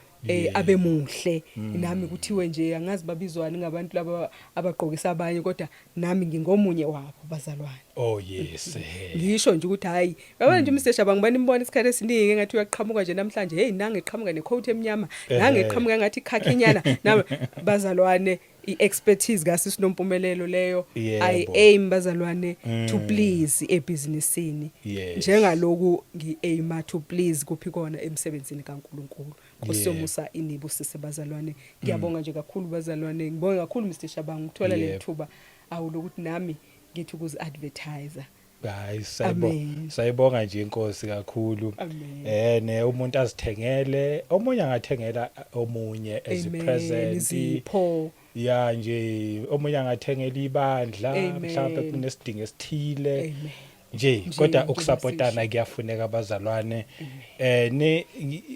abe muhle nami kuthiwe nje angazi babizwani ngabantu laba abagqokisa abanye kodwa nami ngingomunye wabo bazalwane yes ngisho nje ukuthi hayi yabona nje Mr Shabangu banimbona isikhathi esiningi engathi uyaqhamuka nje namhlanje hey nange eqhamuka necoat emnyama nange eqhamuka ngathi khakhinyana nawe bazalwane i-expertise kasisi Nompumelelo leyo I aim bazalwane to please ebusinessini njengaloku ngi-aima to please kuphi kona emsebenzini kaNkulunkulu Nkosi inibo sisebazalwane ngiyabonga nje kakhulu bazalwane ngibonga kakhulu Mr Shabangu ukuthola le thuba awulokuthi nami ngithi ukuzi advertiser guys sayibonga nje inkosi kakhulu ne umuntu azithengele omunye angathengela omunye as present ya nje omunye angathengela ibandla mhlawumbe kunesidingo esithile nje kodwa ukusupportana kuyafuneka abazalwane ne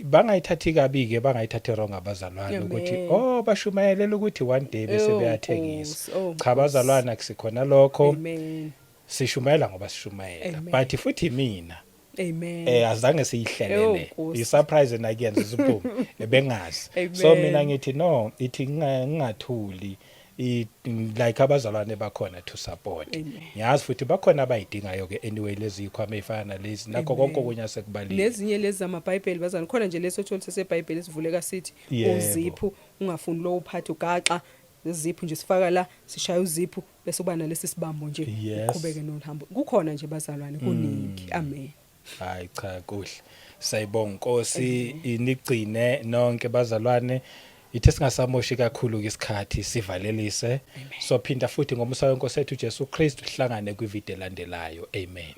bangayithathi kabi ke bangayithathe wrong abazalwane ukuthi bashumayela ukuthi one day bese beyathengisa cha abazalwane akusikhona lokho sishumayela ngoba sishumayela but futhi mina azange siyihlelele isurprise nakuyenza isiphumi bengazi so mina ngithi no ithi ngingathuli like abazalwane bakhona to support ngiyazi futhi bakhona abayidingayo ke anyway lezi ikhwama ezifana lezi nakho konke okunya sekubalile lezinye lezi zamaBhayibheli bazalwane khona nje leso tholi seseBhayibheli sivuleka sithi uziphu ungafuni lo uphathe ugaxa iziphu nje sifaka la sishaya uziphu bese kuba nalesi sibambo nje uqhubeke nohambo kukhona nje bazalwane kuningi amen hayi cha kuhle sayibonga Nkosi inigcine nonke bazalwane ithe singasamoshi kakhulu isikhathi sivalelise so phinda futhi ngomusa weNkosi yethu Jesu Kristu sihlangane kwivideo elandelayo amen